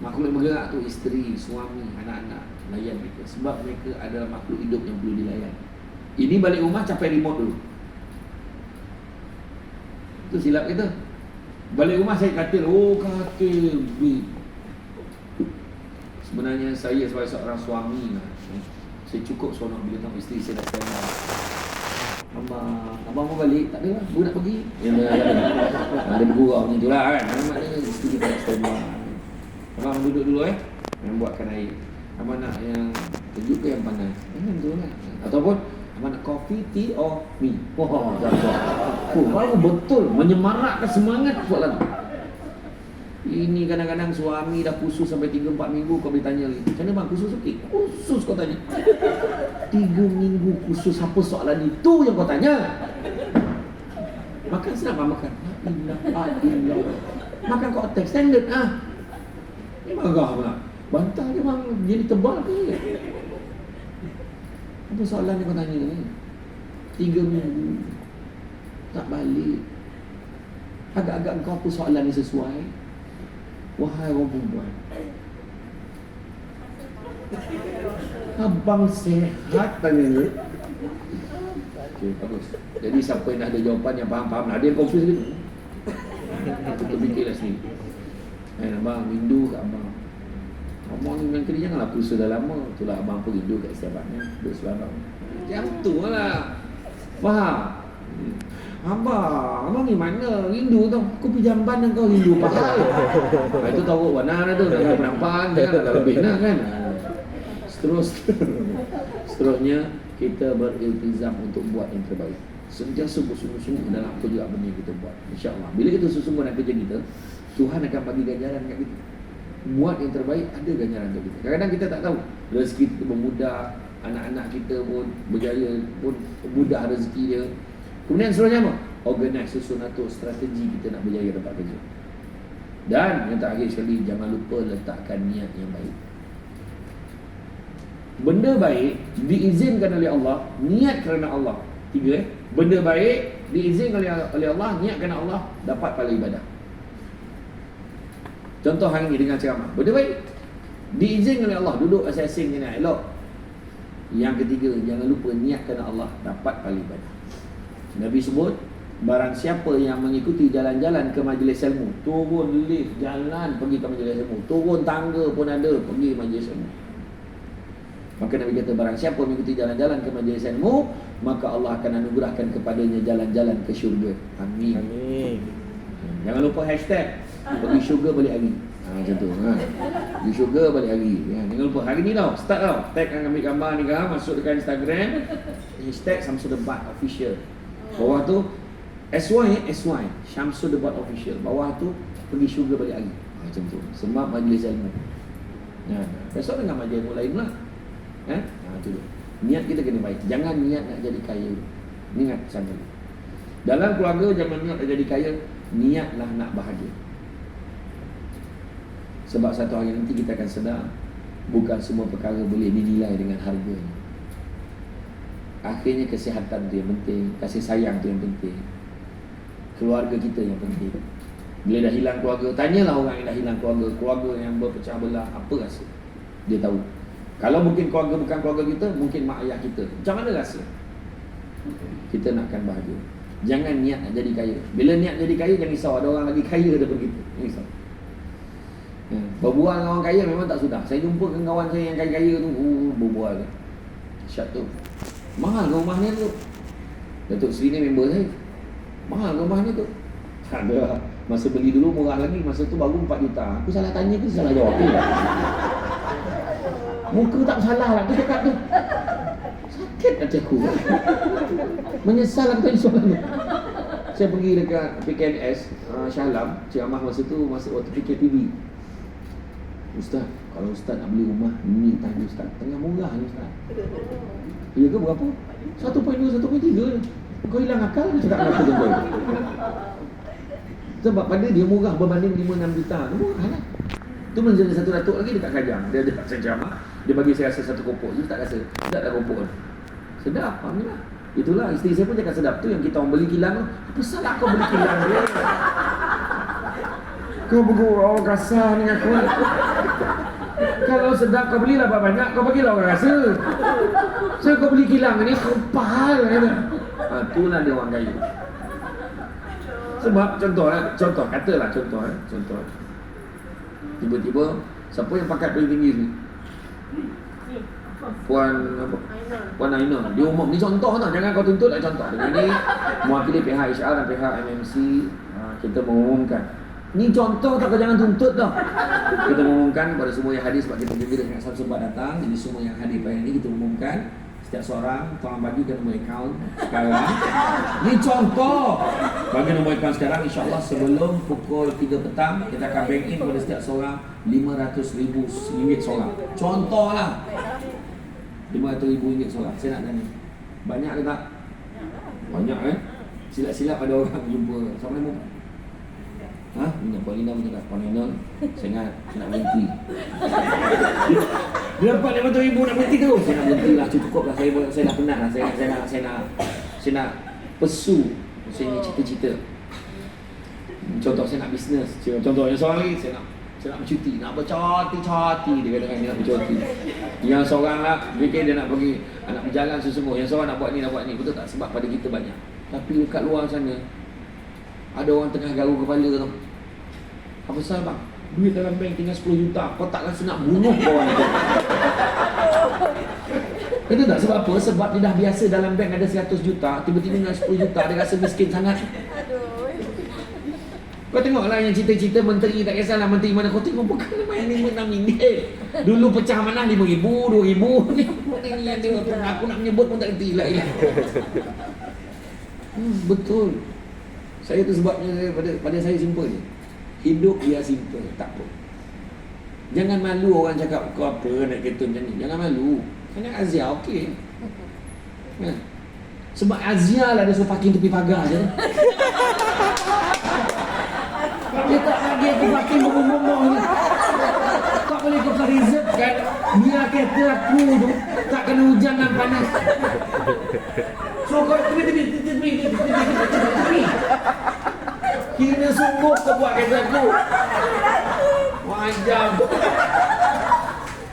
Makhluk yang bergerak tu isteri, suami, anak-anak, layan mereka. Sebab mereka adalah makhluk hidup yang perlu dilayan. Ini balik rumah capai remote dulu. Itu silap kita. Balik rumah saya katil, katil. Sebenarnya saya sebagai seorang suami lah, saya cukup seronok bila tengok isteri saya dah stand up. Abang mau balik? Tak ada lah, baru nak pergi. Ada bergurau macam tu lah kan. Maknanya isteri kita dah stand up. Abang duduk dulu yang buatkan air. Abang nak yang sejuk ke yang panas? Betul lah. Ataupun abang nak kopi, tea or mi? Kalau betul menyemarakkan semangat soalan tu. Ini kadang-kadang suami dah khusus sampai 3-4 minggu, kau boleh tanya lagi, macam mana bang khusus okey? Khusus kau tanya 3 minggu khusus, apa soalan itu yang kau tanya? Makan senang bang makan. Makan kau attack standard Ni marah pula. Bantal dia bang jadi tebal ke? Apa soalan yang kau tanya ni? 3 minggu tak balik. Agak-agak kau apa soalan ni sesuai? Wahai orang perempuan, abang sehat tanya ni. Okay, bagus. Jadi siapa yang dah ada jawapan yang faham-faham lah. Ada yang confuse gitu. Kita fikirlah sendiri. Abang rindu kat abang. Abang ni memang kena janganlah puasa dah lama. Itulah abang pun rindu kat isteri abang ni. Duduk sebarang. Macam tu lah. Faham? Abang ni mana rindu tu? Aku pergi jamban dan kau rindu pasal. Itu tahu warna dah tu. Dah penampan dia kan. Dah lebih dah kan. Terus Seterusnya, kita beriltizam untuk buat yang terbaik. Sentiasa bersungguh-sungguh dalam kerja apa yang kita buat. InsyaAllah. Bila kita sungguh dalam kerja kita, Tuhan akan bagi ganjaran kat kita. Buat yang terbaik, ada ganjaran kat kita. Kadang-kadang kita tak tahu. Rezeki kita bermudah, anak-anak kita pun berjaya, pun mudah rezeki dia. Kemudian seterusnya apa? Organize, susun atur strategi kita nak berjaya dapat kerja. Dan yang terakhir sekali, jangan lupa letakkan niat yang baik. Benda baik diizinkan oleh Allah, niat kerana Allah. 3 Benda baik diizinkan oleh Allah, niat kerana Allah, dapat pahala ibadah. Contoh hari ini dengan ceramah. Benda baik diizinkan oleh Allah, duduk asing-asing ni nak elok. Yang ketiga, jangan lupa niat kerana Allah, dapat pahala ibadah. Nabi sebut, barang siapa yang mengikuti jalan-jalan ke majlis ilmu, turun lift, jalan pergi ke majlis ilmu, turun tangga pun ada pergi majlis ilmu. Maka Nabi kata, barang siapa mengikuti jalan-jalan ke majlis ilmu, maka Allah akan anugerahkan kepadanya jalan-jalan ke syurga. Amin. Amin. Jangan lupa hashtag pergi syurga balik hari. Macam tu. Pergi syurga balik hari. Jangan lupa hari ni tau, start tau. Tag kan ambil gambar ni kan, masuk dekat Instagram, hashtag Syamsul Debat Official. Bawah tu SY Syamsul Debat Official. Bawah tu pergi syurga balik hari. Macam tu. Sebab majlis ilmu. Besok dengan majlis ilmu lain pula. Itu dia. Niat kita kena baik. Jangan niat nak jadi kaya. Ingat pesan ni. Dalam keluarga jangan niat nak jadi kaya, niatlah nak bahagia. Sebab satu hari nanti kita akan sedar, bukan semua perkara boleh dinilai dengan harganya. Akhirnya kesihatan tu yang penting, kasih sayang tu yang penting, keluarga kita yang penting. Bila dah hilang keluarga, tanyalah orang yang dah hilang keluarga, keluarga yang berpecah belah, apa rasa? Dia tahu. Kalau mungkin keluarga bukan keluarga kita, mungkin mak ayah kita, macam mana rasa? Kita nakkan bahagia. Jangan niat nak jadi kaya. Bila niat jadi kaya, jangan risau ada orang lagi kaya daripada kita. Jangan risau. Berbual dengan orang kaya memang tak sudah. Saya jumpa dengan kawan saya yang kaya-kaya tu, berbual kan. Syat tu, mahal ke rumahnya tu? Datuk Seri ni member saya. Mahal ke rumahnya tu? Ada. Masa beli dulu murah lagi, masa tu baru 4 juta. Aku salah tanya ke salah jawab ke? Muka tak salah lah, tu cakap tu. Sakit hati aku. Menyesal aku tanya soalan tu. Saya pergi dekat PKNS Shah Alam, Cik Amah masa tu, masa waktu PKTV. Ustaz, kalau Ustaz nak beli rumah, ni tanya Ustaz, tengah murah ni Ustaz. Ya ke berapa? 1.2, 1.3. Kau hilang akal ke cakap aku tu? Sebab pada dia murah berbanding 5-6 juta. Murah lah. Tu menjadi satu datuk lagi dekat Kajang. Dia dekat ceramah, dia bagi saya rasa satu kopok. Dia tak rasa, sedap tak kopok tu. Sedap, alhamdulillah. Itulah isteri saya pun cakap sedap tu. Yang kita orang beli kilang tu, apa salah kau beli kilang dia? Kau bergurau kasar dengan aku. Kalau sedap kau belilah banyak, kau bagilah orang rasa. So kau beli kilang ni, kau pahal kan? Itulah dia orang kaya. Sebab contoh, katalah contoh. Tiba-tiba siapa yang pangkat paling tinggi ni? Puan apa? Puan Aina. Dia umum ni contoh tau. Jangan kau tuntut lah contoh. Dengan ni mewakili pihak HR dan pihak MMC, kita mengumumkan. Ni contoh tak, kau jangan tuntut tau. Kita mengumumkan kepada semua yang hadir, sebab kita gembira dengan Syamsul Debat datang. Jadi semua yang hadir pada ini kita umumkan. Setiap seorang tolong bagi ke nombor akaun sekarang. Ni contoh. Bagi nombor akaun sekarang, insyaAllah sebelum pukul 3 petang kita akan bank in kepada setiap seorang RM500,000 seorang. Contoh lah, RM500,000 seorang. Saya nak tanya, banyak ke tak? Banyak Silap-silap ada orang jumpa. Assalamualaikum. Minyak Puan Lina punya kat Puan Lina. Saya nak berhenti. Dia dapat RM500,000 nak berhenti tu. Saya nak berhenti lah, cukup lah. Saya dah penat lah. Saya nak pursue saya ni cita-cita. Contoh saya nak bisnes. Contoh yang seorang lagi, saya nak bercuti. Nak bercuti. Dia katakan dia nak bercuti. Yang seorang lah, dia nak pergi, nak berjalan sesungguh. Yang seorang nak buat ni. Betul tak? Sebab pada kita banyak. Tapi dekat luar sana, ada orang tengah garuk kepala tu. Apa pasal bang? Duit dalam bank tinggal 10 juta. Kau tak rasa nak bunuh kawan tu? Itu tak? Sebab apa? Sebab dia dah biasa dalam bank ada 100 juta. Tiba-tiba dengan 10 juta dia rasa miskin sangat. Kau tengoklah yang cerita-cerita menteri, tak kisahlah menteri mana, kau tengok bukan main RM5. Dulu pecah mana RM5,000, RM2,000 ni yang tengok, aku nak menyebut pun tak kerti lah. Betul. Saya tu sebabnya pada saya simple je. Hidup biar simple, tak apa. Jangan malu orang cakap kau apa naik kereta macam ni. Jangan malu. Kena Azia okey. Sebab Azia lah dia suruh parking tepi pagar je. Dia tak bagi aku parking bombong-bombong ni. Tak boleh kau reserve kan biar kereta aku tu tak kena hujan dan panas. So kau tepi. Kira sungguh kau buat kereta aku. Wajam.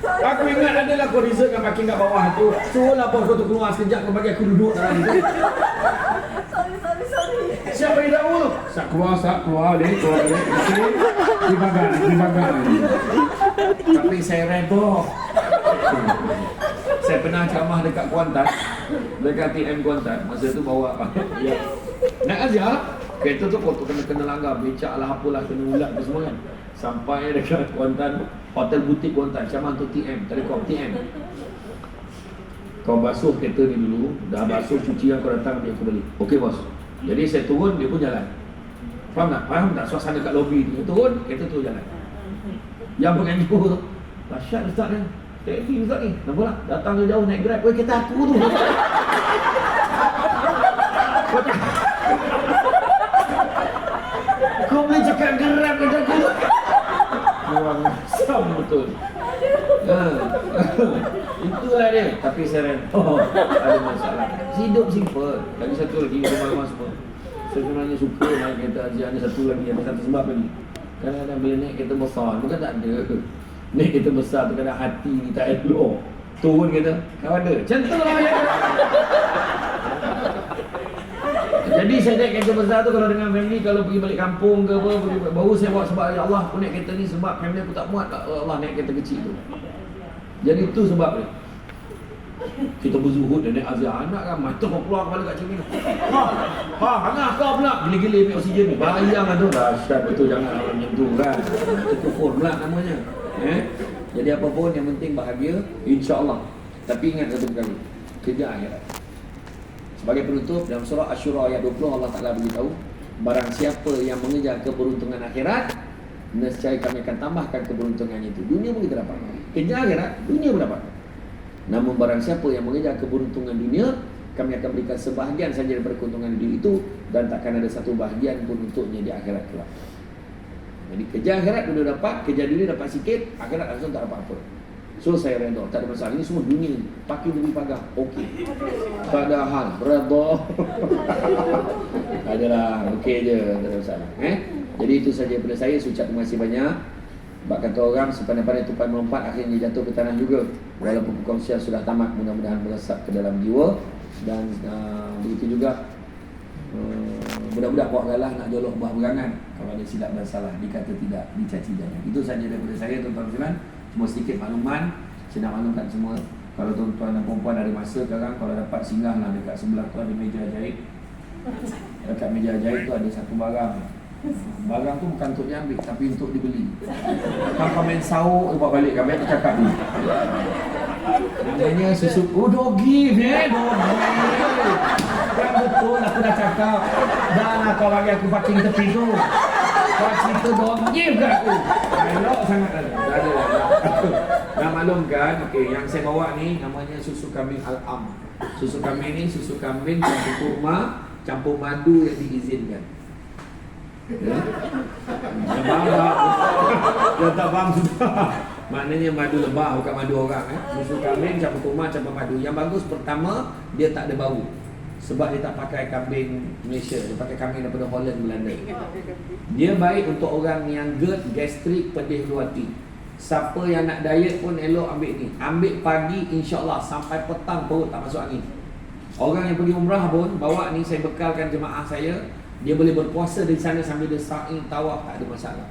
Aku ingat adalah kau reserve kan parking kat bawah tu. Suruhlah bos kau tu keluar sekejap, kau bagi aku duduk dalam tu. Sorry. Siapa yang dah urus? Sak keluar dia. Di bagar. Tapi saya redha. Saya pernah ceramah dekat Kuantan, dekat TM Kuantan. Masa tu bawa ya. Nak aja kereta tu kau kena langgar, becak lah apalah, kena ulat tu semua kan. Sampai dekat Kuantan, hotel butik Kuantan, caman tu TM, Telekom TM. Kau basuh kereta ni dulu, dah basuh cuci yang kau datang dia aku beli. Okey bos. Jadi saya turun, dia pun jalan. Faham tak suasana kat lobi ni? Turun, kereta tu jalan. Yang penganjur tu, dahsyat ustaz ni. Teknik ustaz ni. Nampak tak? Datang jauh naik Grab, kereta aku tu. Kau boleh cakap geram kereta aku tu. Kurang asam betul. Itulah dia. Tapi saya ada masalah. Hidup simple. Lagi satu lagi, rumah-rumah semua. Saya sebenarnya suka naik kereta Azia. Ada satu lagi, ada satu sebab lagi. Kadang-kadang bila naik kereta besar, bukan tak ada. Naik kereta besar tu kadang hati ni tak elok. Turun kereta, kau ada. Macam tu lah ya. Jadi saya naik kereta besar tu kalau dengan family, kalau pergi balik kampung ke apa, baru saya bawa sebab ya Allah aku naik kereta ni sebab family aku tak muat, Allah naik kereta kecil tu. Jadi itu sebab dia. Kita berzuhud dan naik Azia, anak kan mata kau keluar kepala kat cermin. Hangah kau pula gila-gila ambil oksigen ni. Bayang lah tu, dahsyat betul, jangan orang macam tu kan. Itu kufur pula namanya. Jadi apa pun yang penting bahagia, insya-Allah. Tapi ingat satu perkara, kejar akhirat. Sebagai penutup dalam surah Asy-Syura ayat 20 Allah Taala beritahu, barang siapa yang mengejar keberuntungan akhirat, nescaya kami akan tambahkan keberuntungannya itu. Dunia pun kita dapat. Kejar akhirat, dunia pun dapat. Namun barang siapa yang mengejar keberuntungan dunia, kami akan berikan sebahagian saja daripada keuntungan dunia itu, dan takkan ada satu bahagian pun untuknya di akhirat kelak. Jadi kejar akhirat dunia dapat, kejar dunia dapat sikit, akhirat langsung tak dapat apa. So saya redha, tak ada masalah. Ini semua dunia, pakai lebih pagar, okey. Tak ada hal, redha. Adalah okey je, tak ada masalah. Jadi itu saja daripada saya. Ucap terima kasih banyak. Sebab kata orang, sepandai-pandai tupai melompat, akhirnya jatuh ke tanah juga. Walaupun perkongsian sudah tamat, mudah-mudahan meresap ke dalam jiwa. Dan begitu juga, budak-budak puak galah nak jolok buah berangan. Kalau ada silap dan salah, dikata tidak, dicaci jangan. Itu saja daripada saya, tuan-tuan sekalian. Cuma sedikit makluman, saya nak maklumkan semua. Kalau tuan-tuan dan perempuan ada masa sekarang, kalau dapat singgahlah dekat sebelah tu ada meja jahit. Dekat meja jahit tu ada satu barang. Barang tu bukan untuk diambil, tapi untuk dibeli. Kalau main sauk, buat balik kami aku cakap ni. Namanya susu dogi, dogi. Kan betul aku dah cakap. Dan kau bagi aku parking tepi tu. Kau cerita dogi ke aku. Elok sangat dah. Nak maklumkan, okey, yang saya bawa ni namanya susu kambing Al-Am. Susu kambing ni susu kambing campur kurma, campur madu yang diizinkan. Ya? Yang faham. Yang tak faham sudah. Maknanya madu lebah, bukan madu orang. Susu kambing campur kurma, campur madu. Yang bagus pertama, dia tak ada bau. Sebab dia tak pakai kambing Malaysia, dia pakai kambing daripada Holland, Belanda. Dia baik untuk orang yang GERD, gastrik, pedih luati. Siapa yang nak diet pun elok ambil ni. Ambil pagi, insya-Allah sampai petang perut tak masuk angin. Orang yang pergi umrah pun bawa ni, saya bekalkan jemaah saya. Dia boleh berpuasa di sana sambil dia sa'i, tawaf, tak ada masalah.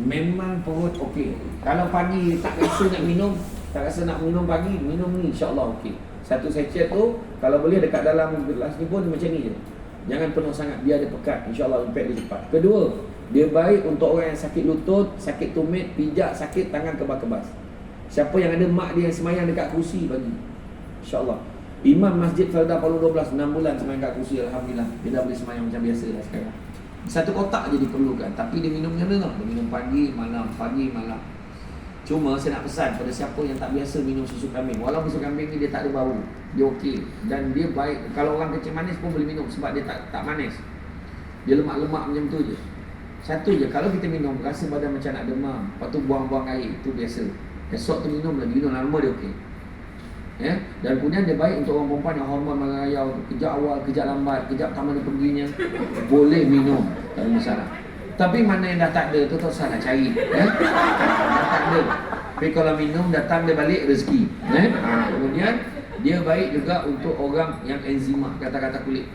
Memang perut okey. Kalau pagi tak rasa nak minum, pagi, minum ni insya-Allah okey. Satu sachet tu kalau boleh dekat dalam gelas ni pun macam ni je. Jangan penuh sangat, biar dia pekat. InsyaAllah impact dia cepat. Kedua, dia baik untuk orang yang sakit lutut, sakit tumit, pijak, sakit tangan kebas-kebas. Siapa yang ada mak dia yang semayang dekat kursi, bagi. InsyaAllah. Imam Masjid Felda Palu 12, 6 bulan semayang kat kursi. Alhamdulillah. Dia dah boleh semayang macam biasa lah sekarang. Satu kotak je diperlukan. Tapi dia minum macam mana tau? Dia minum pagi, malam. Cuma saya nak pesan pada siapa yang tak biasa minum susu kambing. Walaupun susu kambing ni dia tak ada bau, dia okey. Dan dia baik. Kalau orang kecil manis pun boleh minum sebab dia tak manis. Dia lemak-lemak macam tu je. Satu je, kalau kita minum rasa badan macam nak demam, lepas tu buang-buang air, tu biasa. Esok tu minum lagi, minum lama dia okey. Ya? Dan kemudian dia baik untuk orang perempuan yang hormon merayau, kejap awal, kejap lambat, kejap tak mana perginya, boleh minum, tak ada masalah. Tapi mana yang dah tak ada tu tak usah nak cari, ya? Dah tak ada. Tapi kalau minum datang dia balik rezeki, ya? Kemudian dia baik juga untuk orang yang enzima, kata-kata kulit.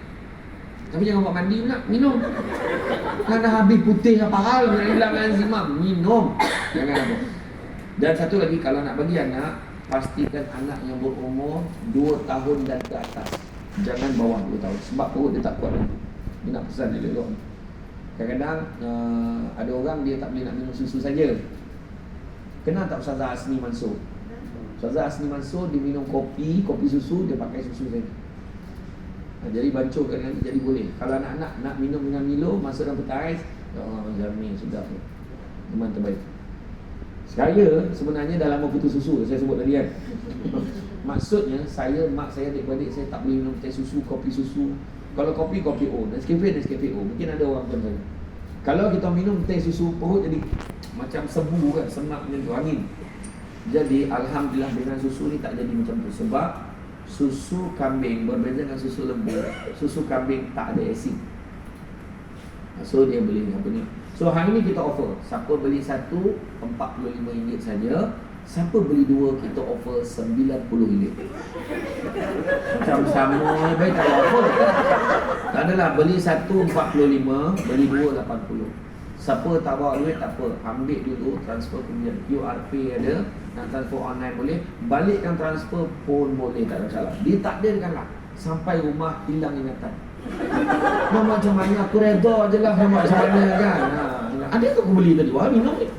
Tapi jangan buat mandi pula, minum. Kan dah habis putih apa hal, nak hilang enzima, minum. Jangan apa. Dan satu lagi, kalau nak bagi anak, pastikan anak yang berumur 2 tahun dan ke atas. Jangan bawah 2 tahun, sebab perut dia tak kuat lagi. Dia nak pesan dia dulu. Kadang-kadang ada orang dia tak boleh nak minum susu saja. Kenal tak Ustazah Asni Mansur? Ustazah Asni Mansur dia minum kopi susu, dia pakai susu saja. Jadi bancurkan nanti jadi boleh. Kalau anak-anak nak minum dengan Milo, masuk dalam peti ais, ya Allah macam ni sedap ni. Memang terbaik. Saya sebenarnya dah lama putus susu, saya sebut tadi kan. Maksudnya mak saya, adik-beradik saya tak boleh minum teh susu, kopi susu. Kalau kopi O, Nescafe O. Mungkin ada orang macam saya. Kalau kita minum teh susu, perut jadi macam sebu kan, semak macam tu, angin. Jadi alhamdulillah dengan susu ni tak jadi macam tu. Sebab susu kambing berbeza dengan susu lembu. Susu kambing tak ada asid. So dia boleh apa ni. So hari ni kita offer, siapa beli satu RM45 saja. Siapa beli 2 kita offer RM90. Macam sama, baik tak offer. Tak adalah, beli satu RM45, beli 2 RM80. Siapa tak bawa duit tak apa, ambil dulu, transfer kemudian. QR Pay ada, nak transfer online boleh, balikkan transfer pun boleh, tak ada masalah. Ditakdirkanlah sampai rumah hilang ingatan. Macam mana aku redha je lah, macam mana kan. Ada tu aku beli tadi, wah minum ni.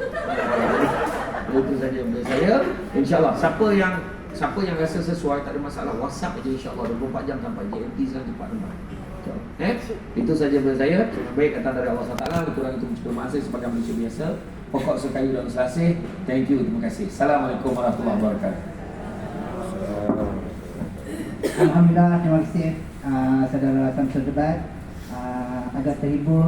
Itu saja benda saya. InsyaAllah siapa yang rasa sesuai, tak ada masalah, WhatsApp aja insyaAllah 24 jam sampai JMT sekarang cepat nampak. Itu saja benda saya. Baik kata dari Allah SWT, kurang itu mencukupi maksud sebagai manusia biasa. Pokok sekayu dan selasih. Thank you, terima kasih. Assalamualaikum warahmatullahi wabarakatuh. Alhamdulillah, terima kasih saudara Samsul Debat. Agak terhibur